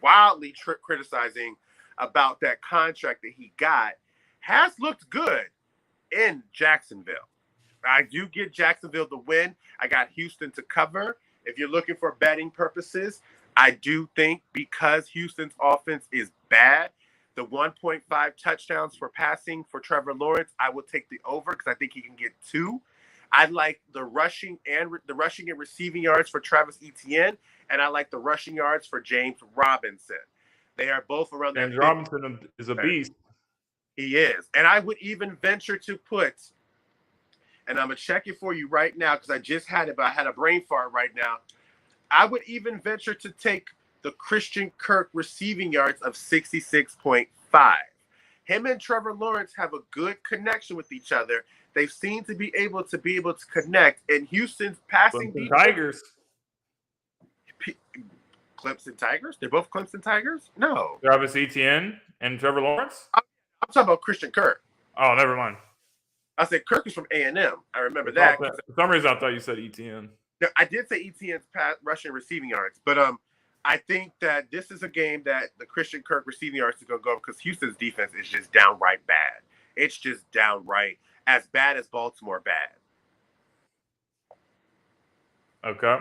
wildly criticizing about that contract that he got, has looked good in Jacksonville. I do get Jacksonville to win. I got Houston to cover. If you're looking for betting purposes, I do think because Houston's offense is bad, the 1.5 touchdowns for passing for Trevor Lawrence, I will take the over because I think he can get 2. I like the rushing and receiving yards for Travis Etienne, and I like the rushing yards for James Robinson. They are both around that. James Robinson is a beast. He is. And I would even venture to put, and I'm going to check it for you right now because I just had it, but I had a brain fart right now. I would even venture to take the Christian Kirk receiving yards of 66.5. Him and Trevor Lawrence have a good connection with each other. They seem to be able to connect. And Houston's passing defense. Tigers. Clemson Tigers? They're both Clemson Tigers? No. Travis Etienne and Trevor Lawrence? I'm talking about Christian Kirk. Oh, never mind. I said Kirk is from A&M. I remember that. For some reason, I thought you said Etienne. No, I did say Etienne's rushing receiving yards, but I think that this is a game that the Christian Kirk receiving yards is going to go because Houston's defense is just downright bad. It's just downright as bad as Baltimore bad. Okay.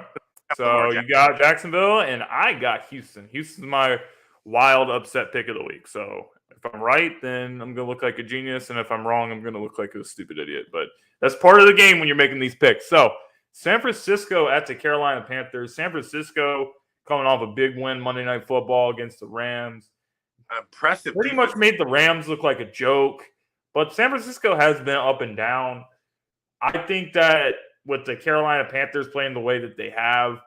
So you got Jacksonville, and I got Houston. Houston's my wild upset pick of the week. So if I'm right, then I'm going to look like a genius. And if I'm wrong, I'm going to look like a stupid idiot. But that's part of the game when you're making these picks. So San Francisco at the Carolina Panthers. San Francisco coming off a big win Monday Night Football against the Rams. Impressive. Pretty much made the Rams look like a joke. But San Francisco has been up and down. I think that with the Carolina Panthers playing the way that they have,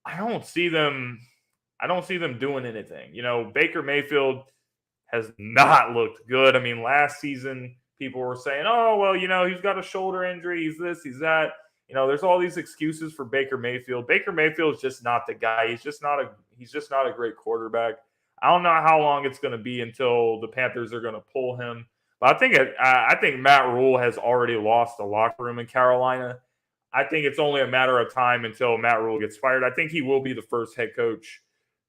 I don't see them doing anything. You know, Baker Mayfield has not looked good. I mean, last season people were saying, "Oh, well, you know, he's got a shoulder injury, he's this, he's that." You know, there's all these excuses for Baker Mayfield. Baker Mayfield is just not the guy. He's just not a great quarterback. I don't know how long it's going to be until the Panthers are going to pull him. But I think Matt Rule has already lost the locker room in Carolina. I think it's only a matter of time until Matt Rule gets fired. I think he will be the first head coach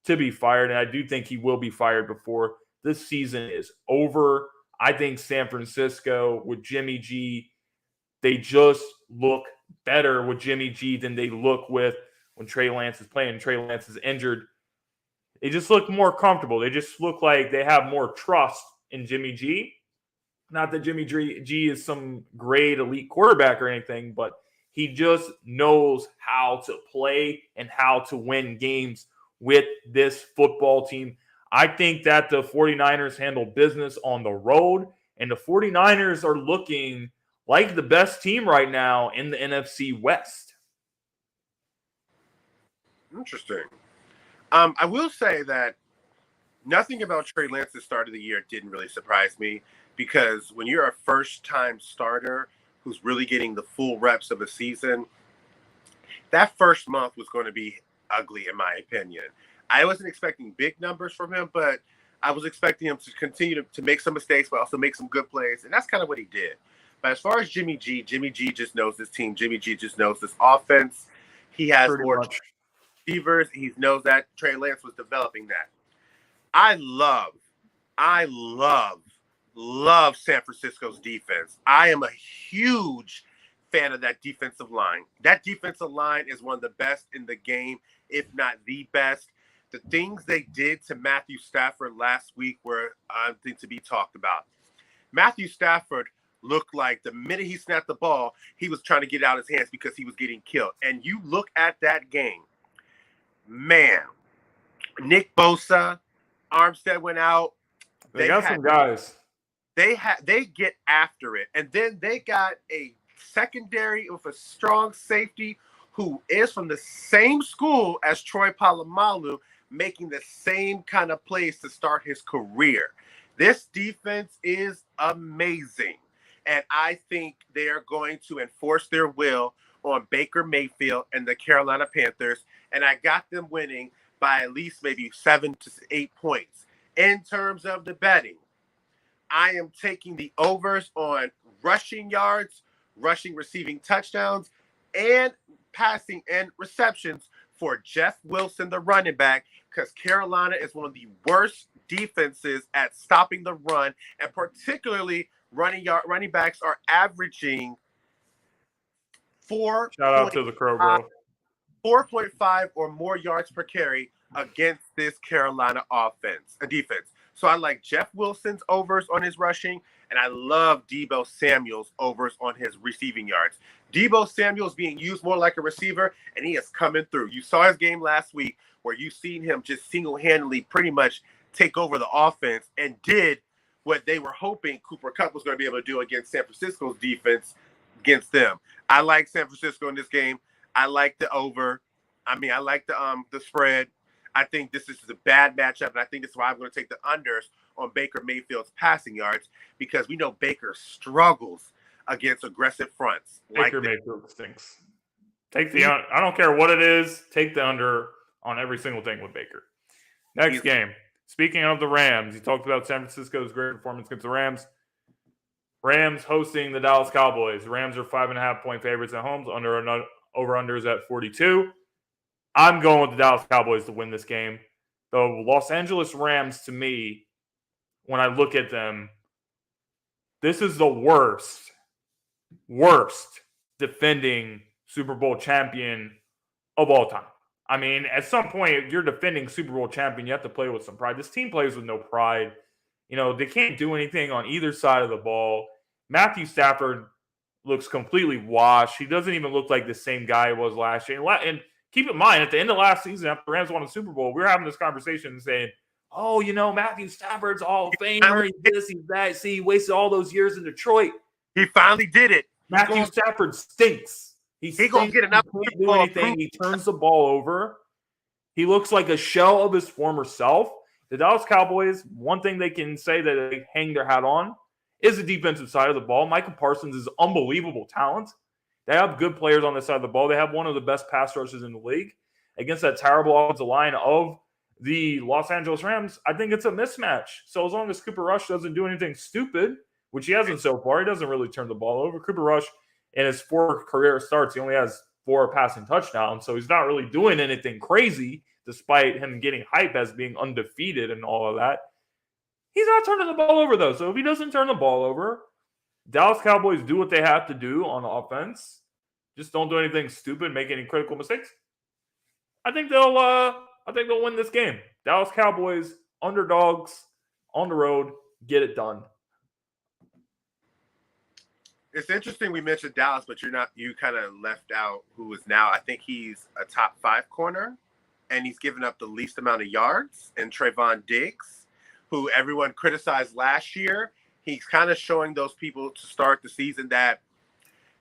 to be fired, and I do think he will be fired before this season is over. I think San Francisco with Jimmy G, they just look better with Jimmy G than they look with when Trey Lance is playing. Trey Lance is injured. They just look more comfortable. They just look like they have more trust in Jimmy G. Not that Jimmy G is some great elite quarterback or anything, but he just knows how to play and how to win games with this football team. I think that the 49ers handle business on the road, and the 49ers are looking like the best team right now in the NFC West. Interesting. I will say that nothing about Trey Lance's start of the year didn't really surprise me, because when you're a first-time starter who's really getting the full reps of a season, that first month was going to be ugly, in my opinion. I wasn't expecting big numbers from him, but I was expecting him to continue to make some mistakes, but also make some good plays, and that's kind of what he did. But as far as Jimmy G just knows this team. Jimmy G just knows this offense. He has more receivers. He knows that Trey Lance was developing that. I love San Francisco's defense. I am a huge fan of that defensive line. That defensive line is one of the best in the game, if not the best. The things they did to Matthew Stafford last week were things to be talked about. Matthew Stafford looked like the minute he snapped the ball, he was trying to get it out of his hands because he was getting killed. And you look at that game, man, Nick Bosa, Armstead went out. They got some guys. They get after it. And then they got a secondary with a strong safety who is from the same school as Troy Polamalu, making the same kind of plays to start his career. This defense is amazing. And I think they are going to enforce their will on Baker Mayfield and the Carolina Panthers. And I got them winning by at least maybe 7 to 8 points. In terms of the betting, I am taking the overs on rushing yards, rushing receiving touchdowns, and passing and receptions for Jeff Wilson, the running back, because Carolina is one of the worst defenses at stopping the run, and particularly running backs are averaging 4. Shout out to the Crow, bro. 4.5 or more yards per carry against this Carolina defense. So I like Jeff Wilson's overs on his rushing, and I love Deebo Samuel's overs on his receiving yards. Deebo Samuel's being used more like a receiver, and he is coming through. You saw his game last week where you seen him just single-handedly pretty much take over the offense and did what they were hoping Cooper Kupp was going to be able to do against San Francisco's defense against them. I like San Francisco in this game. I like the over. I like the spread. I think this is a bad matchup, and I think that's why I'm going to take the unders on Baker Mayfield's passing yards, because we know Baker struggles against aggressive fronts. Baker Mayfield stinks. Take the I don't care what it is. Take the under on every single thing with Baker. Next game. Speaking of the Rams, you talked about San Francisco's great performance against the Rams. Rams hosting the Dallas Cowboys. The Rams are 5.5-point favorites at home. Over-unders at 42. I'm going with the Dallas Cowboys to win this game. The Los Angeles Rams, to me, when I look at them, this is the worst defending Super Bowl champion of all time. I mean, at some point, if you're defending Super Bowl champion, you have to play with some pride. This team plays with no pride. You know, they can't do anything on either side of the ball. Matthew Stafford looks completely washed. He doesn't even look like the same guy he was last year. And keep in mind, at the end of last season, after the Rams won the Super Bowl, we were having this conversation saying, oh, you know, Matthew Stafford's Hall of Famer. He's this, he's that. See, he wasted all those years in Detroit. He finally did it. Matthew Stafford stinks. He's going to get enough. He can't do anything. He turns the ball over. He looks like a shell of his former self. The Dallas Cowboys, one thing they can say that they hang their hat on is the defensive side of the ball. Micah Parsons is unbelievable talent. They have good players on this side of the ball. They have one of the best pass rushers in the league. Against that terrible offensive line of the Los Angeles Rams, I think it's a mismatch. So as long as Cooper Rush doesn't do anything stupid, which he hasn't so far, he doesn't really turn the ball over. Cooper Rush, in his 4 career starts, he only has 4 passing touchdowns, so he's not really doing anything crazy, despite him getting hype as being undefeated and all of that. He's not turning the ball over, though. So if he doesn't turn the ball over, Dallas Cowboys do what they have to do on offense. Just don't do anything stupid, make any critical mistakes. I think they'll win this game. Dallas Cowboys, underdogs, on the road, get it done. It's interesting we mentioned Dallas, but you kind of left out who is now, I think he's a top 5 corner, and he's given up the least amount of yards, and Trayvon Diggs, who everyone criticized last year. He's kind of showing those people to start the season that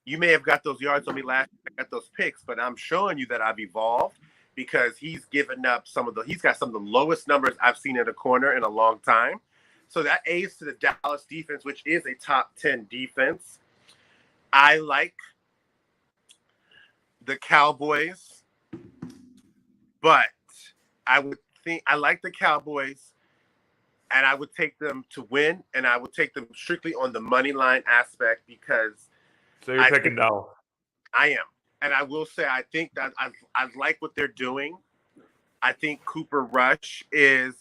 you may have got those yards on me last year, I got those picks, but I'm showing you that I've evolved, because he's given up he's got some of the lowest numbers I've seen in a corner in a long time. So that aids to the Dallas defense, which is a top 10 defense. I like the Cowboys, but I like the Cowboys, and I would take them to win, and I would take them strictly on the money line aspect, because so you're taking Dallas. I am. And I will say, I think that I like what they're doing. I think Cooper Rush is.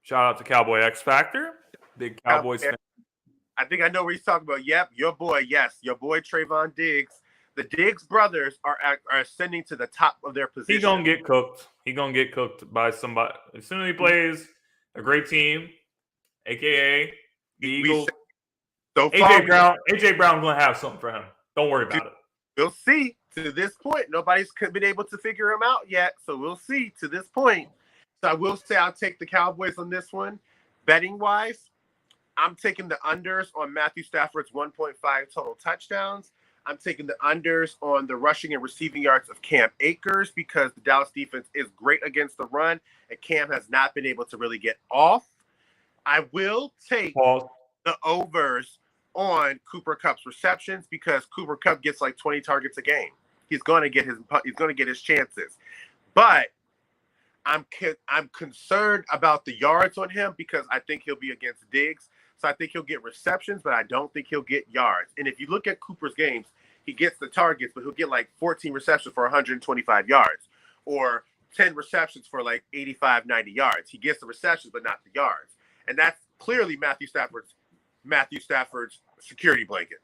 Shout out to Cowboy X Factor. Big Cowboys fan. I think I know what he's talking about. Yep, your boy. Yes, your boy Trayvon Diggs. The Diggs brothers are ascending to the top of their position. He's going to get cooked. He's going to get cooked by somebody. As soon as he plays a great team, a.k.a. the Eagles. So AJ Brown's going to have something for him. Don't worry about it. We'll see. To this point, nobody's been able to figure him out yet, so we'll see to this point. So I will say I'll take the Cowboys on this one. Betting-wise, I'm taking the unders on Matthew Stafford's 1.5 total touchdowns. I'm taking the unders on the rushing and receiving yards of Cam Akers, because the Dallas defense is great against the run, and Cam has not been able to really get off. I will take the overs on Cooper Kupp's receptions, because Cooper Kupp gets like 20 targets a game. He's going to get his chances. But I'm concerned about the yards on him because I think he'll be against Diggs. So I think he'll get receptions, but I don't think he'll get yards. And if you look at Cooper's games, he gets the targets, but he'll get like 14 receptions for 125 yards or 10 receptions for like 85, 90 yards. He gets the receptions, but not the yards. And that's clearly Matthew Stafford's security blanket.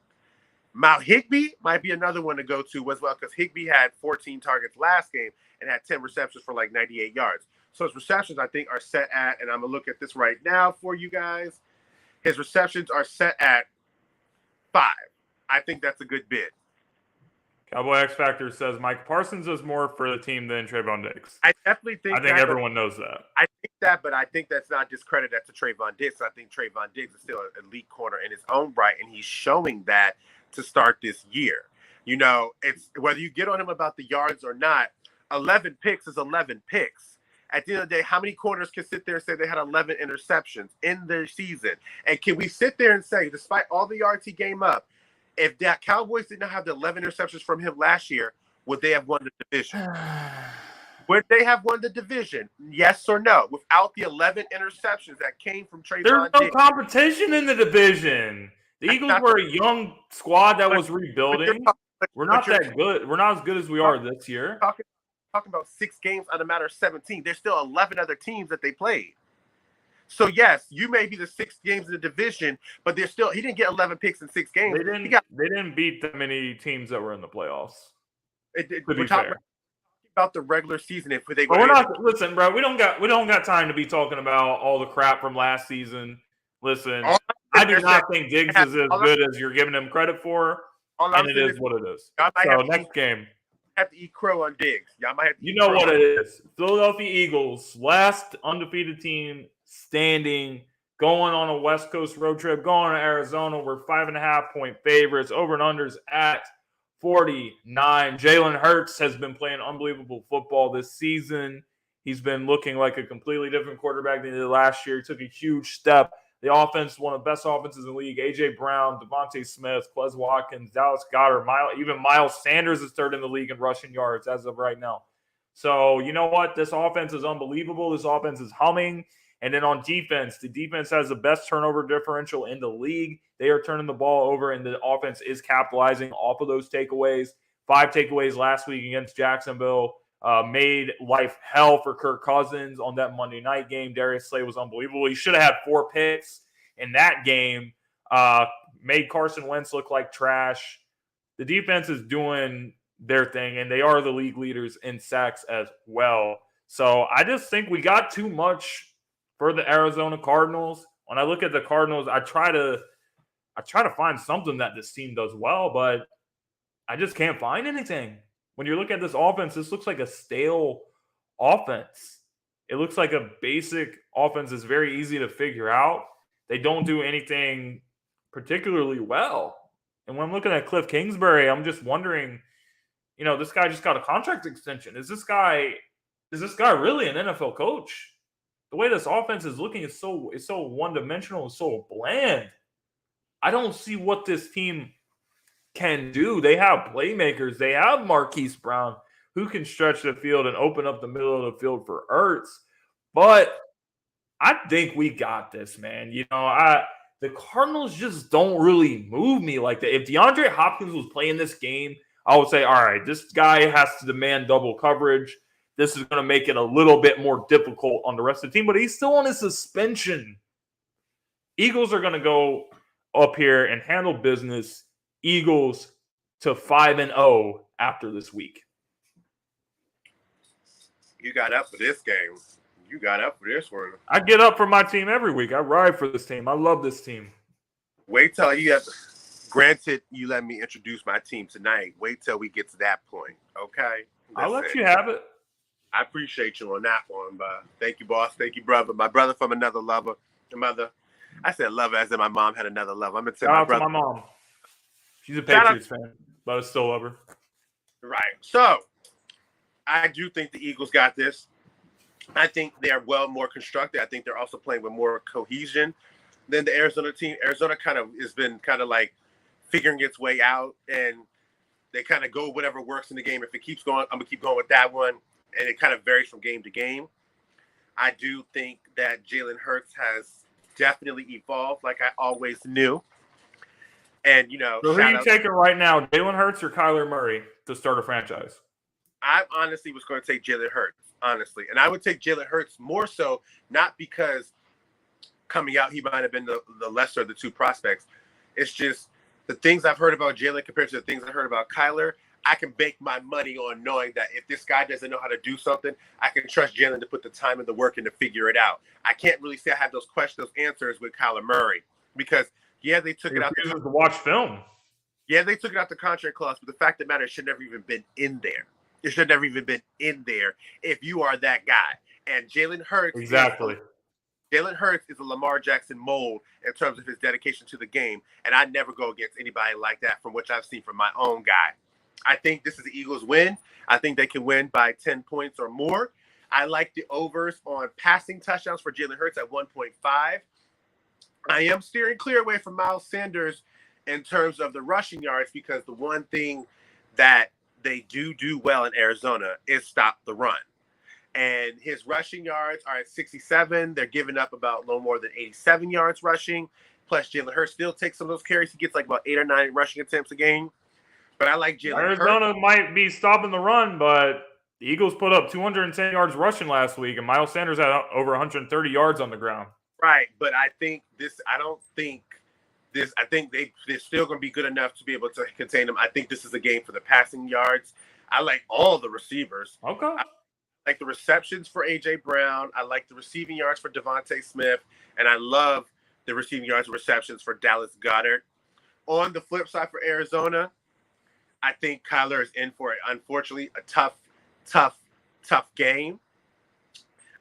Mount Higbee might be another one to go to as well because Higbee had 14 targets last game and had 10 receptions for like 98 yards. So his receptions, I think, are set at, and I'm going to look at this right now for you guys. His receptions are set at 5. I think that's a good bid. Cowboy X Factor says Mike Parsons does more for the team than Trayvon Diggs. I definitely think I think everyone knows that. I think that, but I think that's not discredit that to Trayvon Diggs. I think Trayvon Diggs is still an elite corner in his own right, and he's showing that to start this year. You know, it's whether you get on him about the yards or not, 11 picks is 11 picks. At the end of the day, how many corners can sit there and say they had 11 interceptions in their season? And can we sit there and say, despite all the yards he gave up, if that Cowboys did not have the 11 interceptions from him last year, would they have won the division? Would they have won the division? Yes or no? Without the 11 interceptions that came from Trayvon There's no Diggs. competition in the division. The Eagles were a young squad that was rebuilding. We're not that good. We're not as good as we are this year. Talking about 6 games on a matter of 17. There's still 11 other teams that they played. So yes, you may be the 6 games in the division, but he didn't get 11 picks in 6 games. They didn't beat that many teams that were in the playoffs. We're talking about the regular season. Listen, bro, we don't got time to be talking about all the crap from last season. Listen, I do not think Diggs is as good as you're giving him credit for, and it is what it is. So next game. Have to eat crow on Diggs. Y'all might have to you know what it is. Philadelphia Eagles, last undefeated team standing, going on a West Coast road trip, going to Arizona. We're 5.5-point favorites. Over and unders at 49. Jalen Hurts has been playing unbelievable football this season. He's been looking like a completely different quarterback than he did last year. He took a huge step. The offense, one of the best offenses in the league. A.J. Brown, Devontae Smith, Quez Watkins, Dallas Goedert, even Miles Sanders is third in the league in rushing yards as of right now. So, you know what? This offense is unbelievable. This offense is humming. And then on defense, the defense has the best turnover differential in the league. They are turning the ball over, and the offense is capitalizing off of those takeaways. 5 takeaways last week against Jacksonville. Made life hell for Kirk Cousins on that Monday night game. Darius Slay was unbelievable. He should have had 4 picks in that game. Made Carson Wentz look like trash. The defense is doing their thing, and they are the league leaders in sacks as well. So I just think we got too much for the Arizona Cardinals. When I look at the Cardinals, I try to find something that this team does well, but I just can't find anything. When you look at this offense, this looks like a stale offense. It looks like a basic offense that's very easy to figure out. They don't do anything particularly well. And when I'm looking at Cliff Kingsbury, I'm just wondering, this guy just got a contract extension. Is this guy really an NFL coach? The way this offense is looking is so one-dimensional, it's so bland. I don't see what this team can do. They have playmakers. They have Marquise Brown who can stretch the field and open up the middle of the field for Ertz. But I think we got this, man. The Cardinals just don't really move me like that. If DeAndre Hopkins was playing this game, I would say, all right, this guy has to demand double coverage. This is going to make it a little bit more difficult on the rest of the team, but he's still on his suspension. Eagles are going to go up here and handle business. Eagles to 5-0 after this week. You got up for this game. You got up for this one. I get up for my team every week. I ride for this team. I love this team. Wait till you have. Granted, you let me introduce my team tonight. Wait till we get to that point, okay? I'll let you have it. I appreciate you on that one, but thank you, boss. Thank you, brother. My brother from another lover. Mother. I said lover as in my mom had another lover. I'm gonna say my brother. My mom. She's a Patriots fan, but I still love her. Right. So, I do think the Eagles got this. I think they are more constructed. I think they're also playing with more cohesion than the Arizona team. Arizona has been like figuring its way out, and they kind of go whatever works in the game. If it keeps going, I'm going to keep going with that one. And it kind of varies from game to game. I do think that Jalen Hurts has definitely evolved like I always knew. And, So who are you taking right now, Jalen Hurts or Kyler Murray to start a franchise? I honestly was going to take Jalen Hurts, honestly. And I would take Jalen Hurts more so, not because coming out he might have been the lesser of the two prospects. It's just the things I've heard about Jalen compared to the things I heard about Kyler. I can bake my money on knowing that if this guy doesn't know how to do something, I can trust Jalen to put the time and the work in to figure it out. I can't really say I have those questions, those answers with Kyler Murray because, they took it out to watch film. Yeah, they took it out the contract clause, but the fact of the matter, it should never even been in there. It should never even been in there if you are that guy. And Jalen Hurts, exactly. Jalen Hurts is a Lamar Jackson mold in terms of his dedication to the game, and I never go against anybody like that from which I've seen from my own guy. I think this is the Eagles' win. I think they can win by 10 points or more. I like the overs on passing touchdowns for Jalen Hurts at 1.5. I am steering clear away from Miles Sanders in terms of the rushing yards because the one thing that they do well in Arizona is stop the run. And his rushing yards are at 67. They're giving up about a little more than 87 yards rushing. Plus, Jalen Hurts still takes some of those carries. He gets like about 8 or 9 rushing attempts a game. But I like Jalen Hurts. Arizona might be stopping the run, but the Eagles put up 210 yards rushing last week, and Miles Sanders had over 130 yards on the ground. Right, but I think they're still going to be good enough to be able to contain them. I think this is a game for the passing yards. I like all the receivers. Okay. I like the receptions for A.J. Brown. I like the receiving yards for Devontae Smith. And I love the receiving yards and receptions for Dallas Goedert. On the flip side for Arizona, I think Kyler is in for, unfortunately, a tough game.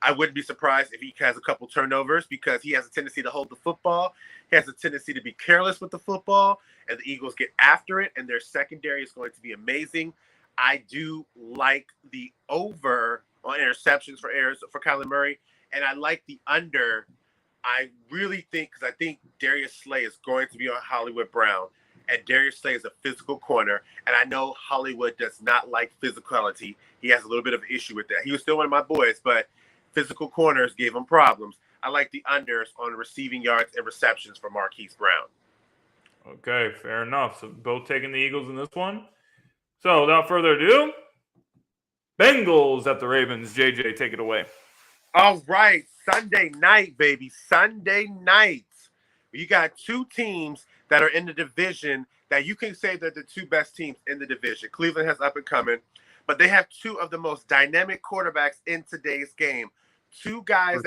I wouldn't be surprised if he has a couple turnovers because he has a tendency to hold the football. He has a tendency to be careless with the football, and the Eagles get after it, and their secondary is going to be amazing. I do like the over on interceptions for Kyler Murray, and I like the under. I really think, because I think Darius Slay is going to be on Hollywood Brown, and Darius Slay is a physical corner, and I know Hollywood does not like physicality. He has a little bit of an issue with that. He was still one of my boys, but physical corners gave him problems. I like the unders on receiving yards and receptions for Marquise Brown. Okay, fair enough. So both taking the Eagles in this one. So without further ado, Bengals at the Ravens. JJ, take it away. All right, Sunday night, baby. Sunday night. You got two teams that are in the division that you can say they're the two best teams in the division. Cleveland has up and coming, but they have two of the most dynamic quarterbacks in today's game. Two guys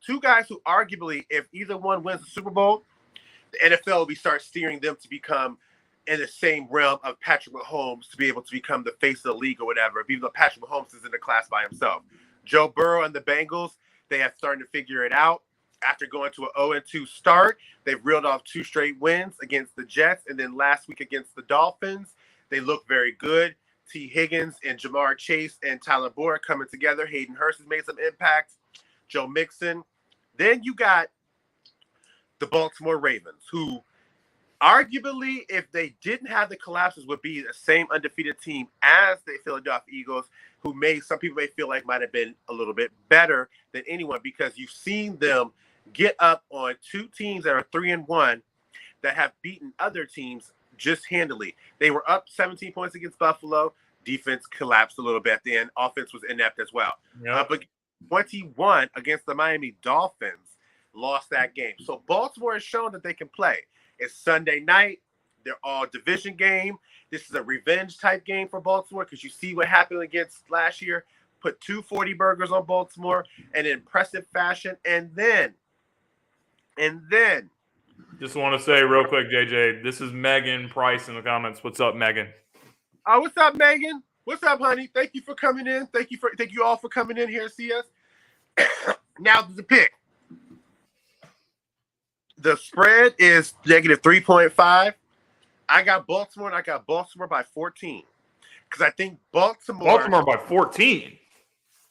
two guys who arguably, if either one wins the Super Bowl, the NFL will start steering them to become in the same realm of Patrick Mahomes to be able to become the face of the league or whatever, even though Patrick Mahomes is in the class by himself. Joe Burrow and the Bengals, they have started to figure it out. After going to an 0-2 start, they've reeled off 2 straight wins against the Jets, and then last week against the Dolphins. They look very good. T. Higgins and Jamar Chase and Tyler Boyd coming together. Hayden Hurst has made some impact. Joe Mixon. Then you got the Baltimore Ravens, who arguably, if they didn't have the collapses, would be the same undefeated team as the Philadelphia Eagles, who some people may feel like might have been a little bit better than anyone because you've seen them get up on 2 teams that are 3-1 that have beaten other teams just handily. They were up 17 points against Buffalo. Defense collapsed a little bit at the end. Offense was inept as well. Yep. But 21 against the Miami Dolphins, lost that game. So Baltimore has shown that they can play. It's Sunday night. They're all division game. This is a revenge type game for Baltimore because you see what happened against last year. Put 240 burgers on Baltimore in an impressive fashion. And then just want to say real quick, JJ, this is Megan Price in the comments. What's up, Megan? Oh, what's up, Megan? What's up, honey? Thank you for coming in. Thank you all for coming in here to see us. Now the pick. The spread is negative 3.5. I got Baltimore, and I got Baltimore by 14. Because I think Baltimore by 14.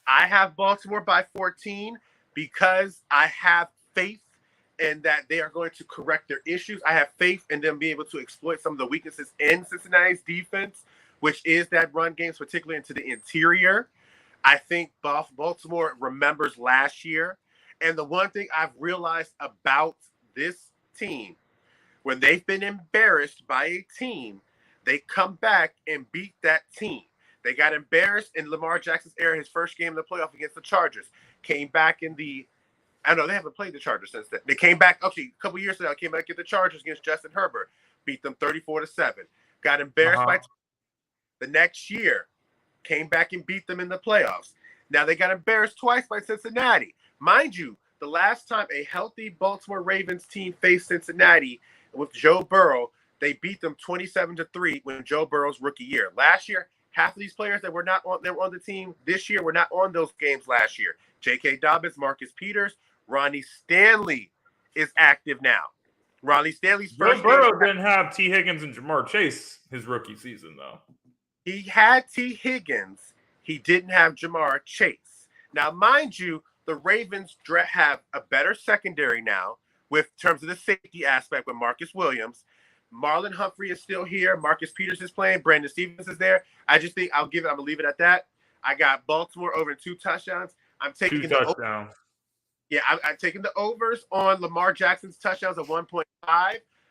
I have Baltimore by 14 because I have faith in that they are going to correct their issues. I have faith in them being able to exploit some of the weaknesses in Cincinnati's defense, which is that run games, particularly into the interior. I think Baltimore remembers last year. And the one thing I've realized about this team, when they've been embarrassed by a team, they come back and beat that team. They got embarrassed in Lamar Jackson's era, his first game in the playoff against the Chargers. Came back in the I know they haven't played the Chargers since then. They came back, actually, a couple years ago, came back at the Chargers against Justin Herbert, beat them 34-7. Got embarrassed by the next year, came back and beat them in the playoffs. Now they got embarrassed twice by Cincinnati. Mind you, the last time a healthy Baltimore Ravens team faced Cincinnati with Joe Burrow, they beat them 27-3 when Joe Burrow's rookie year. Last year, half of these players that were on the team this year were not on those games last year. J.K. Dobbins, Marcus Peters, Ronnie Stanley is active now. Ronnie Stanley's first Joe Burrow didn't have T. Higgins and Jamar Chase his rookie season, though. He had T. Higgins. He didn't have Jamar Chase. Now, mind you, the Ravens have a better secondary now with terms of the safety aspect with Marcus Williams. Marlon Humphrey is still here. Marcus Peters is playing. Brandon Stevens is there. I just think I'm going to leave it at that. I got Baltimore over 2 touchdowns. I'm taking 2 touchdowns. I'm taking the overs on Lamar Jackson's touchdowns at 1.5.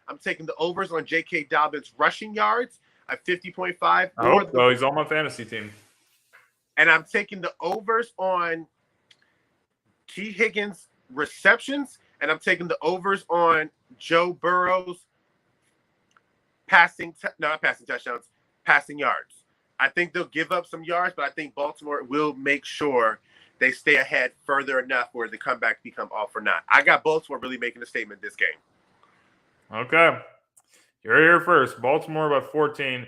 I'm taking the overs on J.K. Dobbins' rushing yards at 50.5. I hope so. He's on my fantasy team. And I'm taking the overs on T. Higgins' receptions, and I'm taking the overs on Joe Burrow's passing yards. I think they'll give up some yards, but I think Baltimore will make sure they stay ahead further enough where the comeback become all for naught. I got Baltimore really making a statement this game. Okay. You're here first. Baltimore by 14.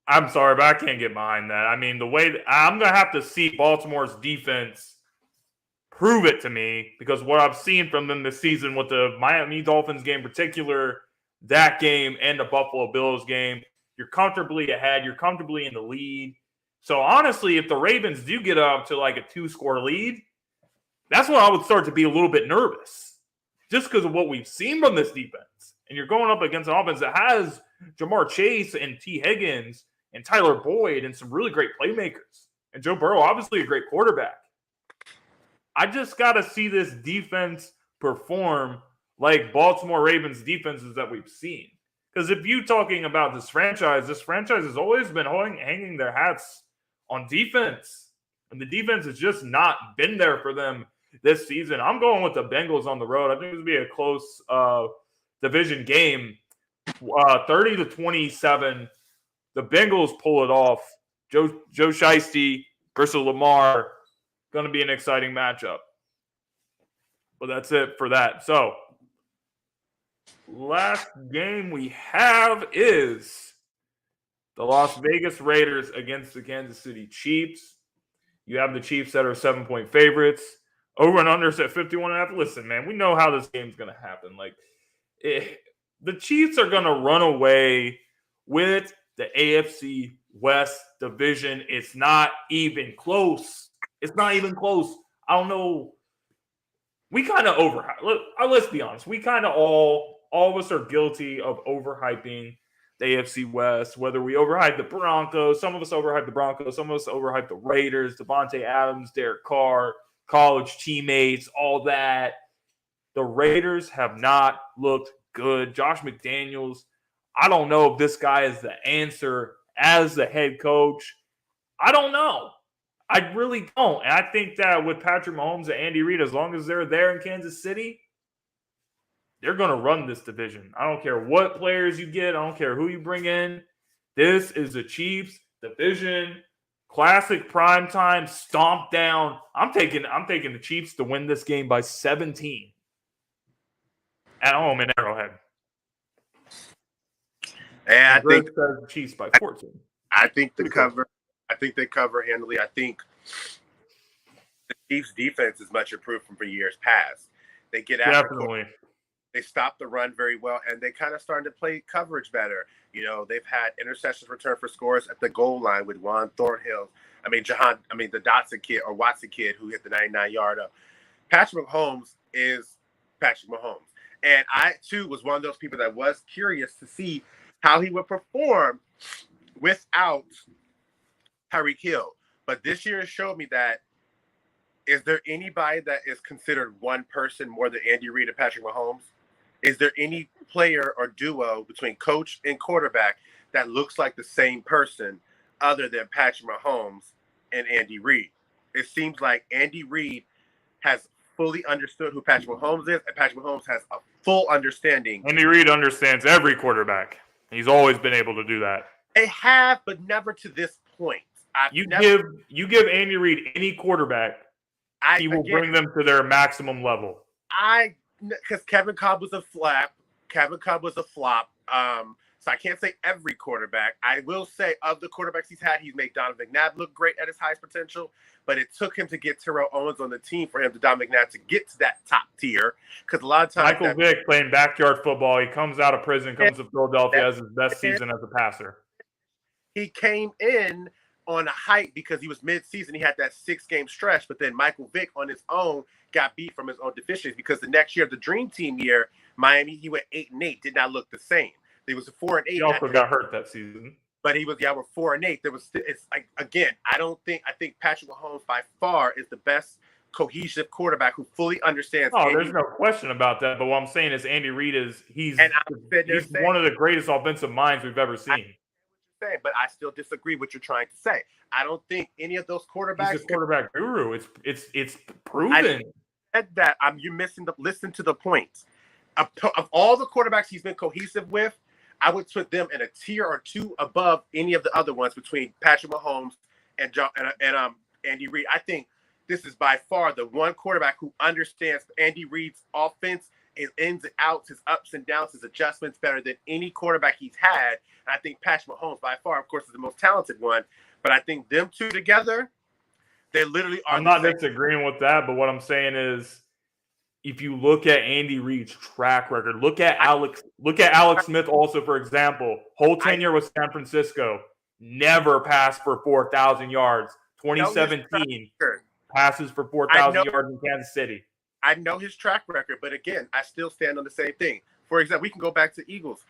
I'm sorry, but I can't get behind that. I mean, the way I'm going to have to see Baltimore's defense prove it to me, because what I've seen from them this season with the Miami Dolphins game in particular, that game and the Buffalo Bills game, you're comfortably ahead. You're comfortably in the lead. So honestly, if the Ravens do get up to like a 2-score lead, that's when I would start to be a little bit nervous, just because of what we've seen from this defense. And you're going up against an offense that has Jamar Chase and T. Higgins and Tyler Boyd and some really great playmakers. And Joe Burrow, obviously a great quarterback. I just got to see this defense perform like Baltimore Ravens defenses that we've seen. Because if you're talking about this franchise has always been hanging their hats on defense. And the defense has just not been there for them this season. I'm going with the Bengals on the road. I think it's going to be a close division game. 30-27. The Bengals pull it off. Joe Shiesty versus Lamar. Going to be an exciting matchup. But that's it for that. So, last game we have is the Las Vegas Raiders against the Kansas City Chiefs. You have the Chiefs that are 7-point favorites. Over and unders at 51.5. Listen, man, we know how this game's going to happen. The Chiefs are going to run away with the AFC West division. It's not even close. I don't know. We kind of overhype. Let's be honest. We kind of all of us are guilty of overhyping the AFC West, whether we overhype the Broncos. Some of us overhype the Broncos. Some of us overhype the Raiders, Devontae Adams, Derek Carr, college teammates, all that. The Raiders have not looked good. Josh McDaniels, I don't know if this guy is the answer as the head coach. I don't know. I really don't. And I think that with Patrick Mahomes and Andy Reid, as long as they're there in Kansas City, they're going to run this division. I don't care what players you get. I don't care who you bring in. This is the Chiefs division. Classic primetime stomp down. I'm taking the Chiefs to win this game by 17 at home in Arrowhead. And I think the Chiefs by 14. I think they cover handily. I think the Chiefs' defense is much improved from years past. They get after definitely. They stop the run very well, and they kind of starting to play coverage better. You know, they've had interceptions return for scores at the goal line with Juan Thornhill. The Dotson kid or Watson kid who hit the 99-yarder. Patrick Mahomes is Patrick Mahomes. And I, too, was one of those people that was curious to see how he would perform without Tyreek Hill. But this year has showed me that is there anybody that is considered one person more than Andy Reid and Patrick Mahomes? Is there any player or duo between coach and quarterback that looks like the same person other than Patrick Mahomes and Andy Reid? It seems like Andy Reid has fully understood who Patrick Mahomes is, and Patrick Mahomes has a full understanding. Andy Reid understands every quarterback. He's always been able to do that. They have, but never to this point. You give Andy Reid any quarterback, he will bring them to their maximum level. Because Kevin Cobb was a flop. So I can't say every quarterback. I will say of the quarterbacks he's had, he's made Donovan McNabb look great at his highest potential. But it took him to get Terrell Owens on the team for him to Donovan McNabb to get to that top tier. Because a lot of times Michael Vick playing backyard football. He comes out of prison, comes to Philadelphia, has his best season as a passer. He came in on a hype because he was mid-season. He had that 6-game stretch, but then Michael Vick on his own got beat from his own deficiencies because the next year, the Dream Team year, Miami, he went 8-8, did not look the same. He was 4-8. He also got hurt that season. But we're 4-8. It's like, again, I think Patrick Mahomes by far is the best cohesive quarterback who fully understands. Oh, there's no question about that. But what I'm saying is Andy Reid he's one of the greatest offensive minds we've ever seen. But I still disagree with what you're trying to say. I don't think any of those quarterbacks. He's a quarterback guru. It's proven. I said that. You're missing listen to the points. Of all the quarterbacks he's been cohesive with, I would put them in a tier or two above any of the other ones between Patrick Mahomes and Andy Reid. I think this is by far the one quarterback who understands Andy Reid's offense, his ins and outs, his ups and downs, his adjustments better than any quarterback he's had. And I think Patrick Mahomes, by far, of course, is the most talented one. But I think them two together, they literally are. I'm not disagreeing with that, but what I'm saying is, if you look at Andy Reid's track record, look at Alex Smith also, for example. Whole tenure with San Francisco, never passed for 4,000 yards. 2017 passes for 4,000 yards in Kansas City. I know his track record, but again, I still stand on the same thing. For example, we can go back to Eagles.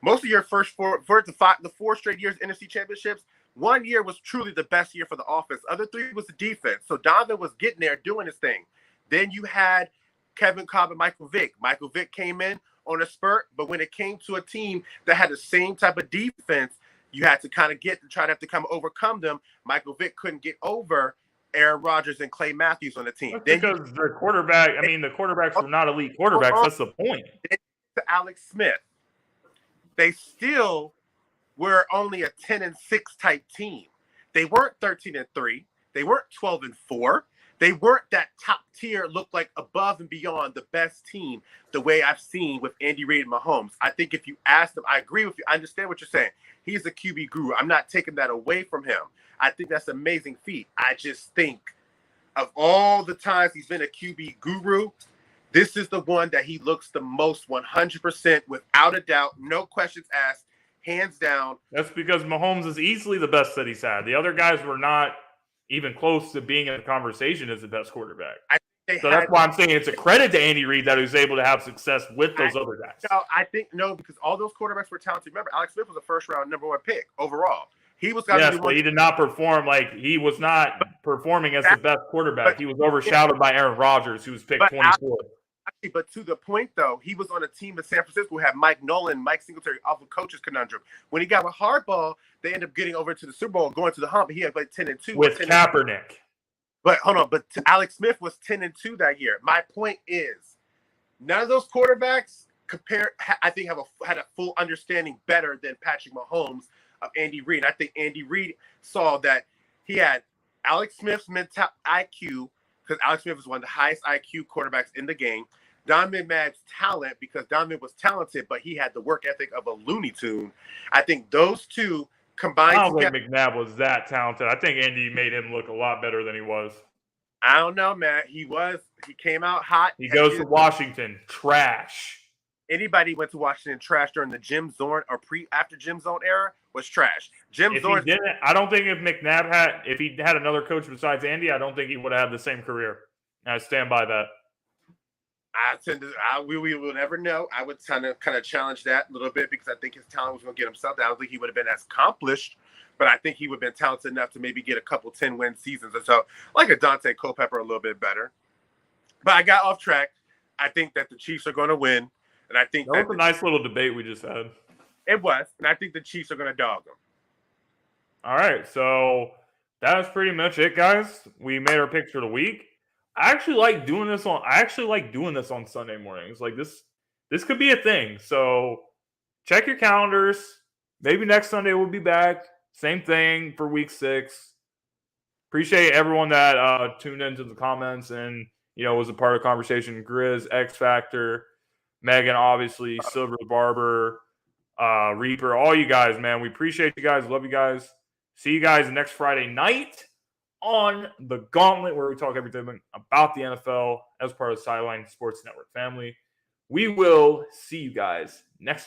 Most of your the 4 straight years NFC championships, 1 year was truly the best year for the offense. Other 3 was the defense. So Donovan was getting there, doing his thing. Then you had Kevin Cobb and Michael Vick. Michael Vick came in on a spurt, but when it came to a team that had the same type of defense, you had to kind of have to overcome them. Michael Vick couldn't get over Aaron Rodgers and Clay Matthews on the team. That's because the quarterbacks were not elite quarterbacks. That's the point. To Alex Smith, they still were only a 10-6 type team. They weren't 13-3. They weren't 12-4. They weren't that top tier, look like above and beyond the best team the way I've seen with Andy Reid and Mahomes. I think if you ask them, I agree with you. I understand what you're saying. He's a QB guru. I'm not taking that away from him. I think that's an amazing feat. I just think of all the times he's been a QB guru, this is the one that he looks the most 100% without a doubt, no questions asked, hands down. That's because Mahomes is easily the best that he's had. The other guys were not even close to being in the conversation as the best quarterback. That's why I'm saying it's a credit to Andy Reid that he was able to have success with those other guys. No, because all those quarterbacks were talented. Remember, Alex Smith was a first-round #1 pick overall. He was but he did not perform he was not performing as the best quarterback. He was overshadowed by Aaron Rodgers, who was picked 24th. But to the point, though, he was on a team in San Francisco who had Mike Nolan, Mike Singletary off of coach's conundrum. When he got with Harbaugh, they ended up getting over to the Super Bowl, going to the hump. He had 10-2 with Kaepernick. But hold on, Alex Smith was 10-2 that year. My point is, none of those quarterbacks I think had a full understanding better than Patrick Mahomes of Andy Reid. I think Andy Reid saw that he had Alex Smith's mental IQ, because Alex Smith was one of the highest IQ quarterbacks in the game. Donovan McNabb's talent, because Donovan was talented, but he had the work ethic of a Looney Tune. I think those two combined. I don't think McNabb was that talented. I think Andy made him look a lot better than he was. I don't know, man. He came out hot. He goes to Washington. Trash. Anybody went to Washington trash during the Jim Zorn or after Jim Zorn era was trash. I don't think if he had another coach besides Andy, I don't think he would have had the same career. I stand by that. We will never know. I would kind of challenge that a little bit because I think his talent was going to get himself. I don't think he would have been as accomplished, but I think he would have been talented enough to maybe get a couple 10-win seasons or so, like a Dante Culpepper, a little bit better. But I got off track. I think that the Chiefs are going to win, and I think that was a nice little debate we just had. It was, and I think the Chiefs are going to dog them. All right, so that's pretty much it, guys. We made our picks for the week. I actually like doing this on Sunday mornings. Like this could be a thing. So check your calendars. Maybe next Sunday we'll be back. Same thing for week 6. Appreciate everyone that tuned into the comments and was a part of the conversation. Grizz, X Factor, Megan, obviously, Silver the Barber, Reaper, all you guys, man. We appreciate you guys. Love you guys. See you guys next Friday night on the Gauntlet, where we talk everything about the NFL as part of the Sideline Sports Network family. We will see you guys next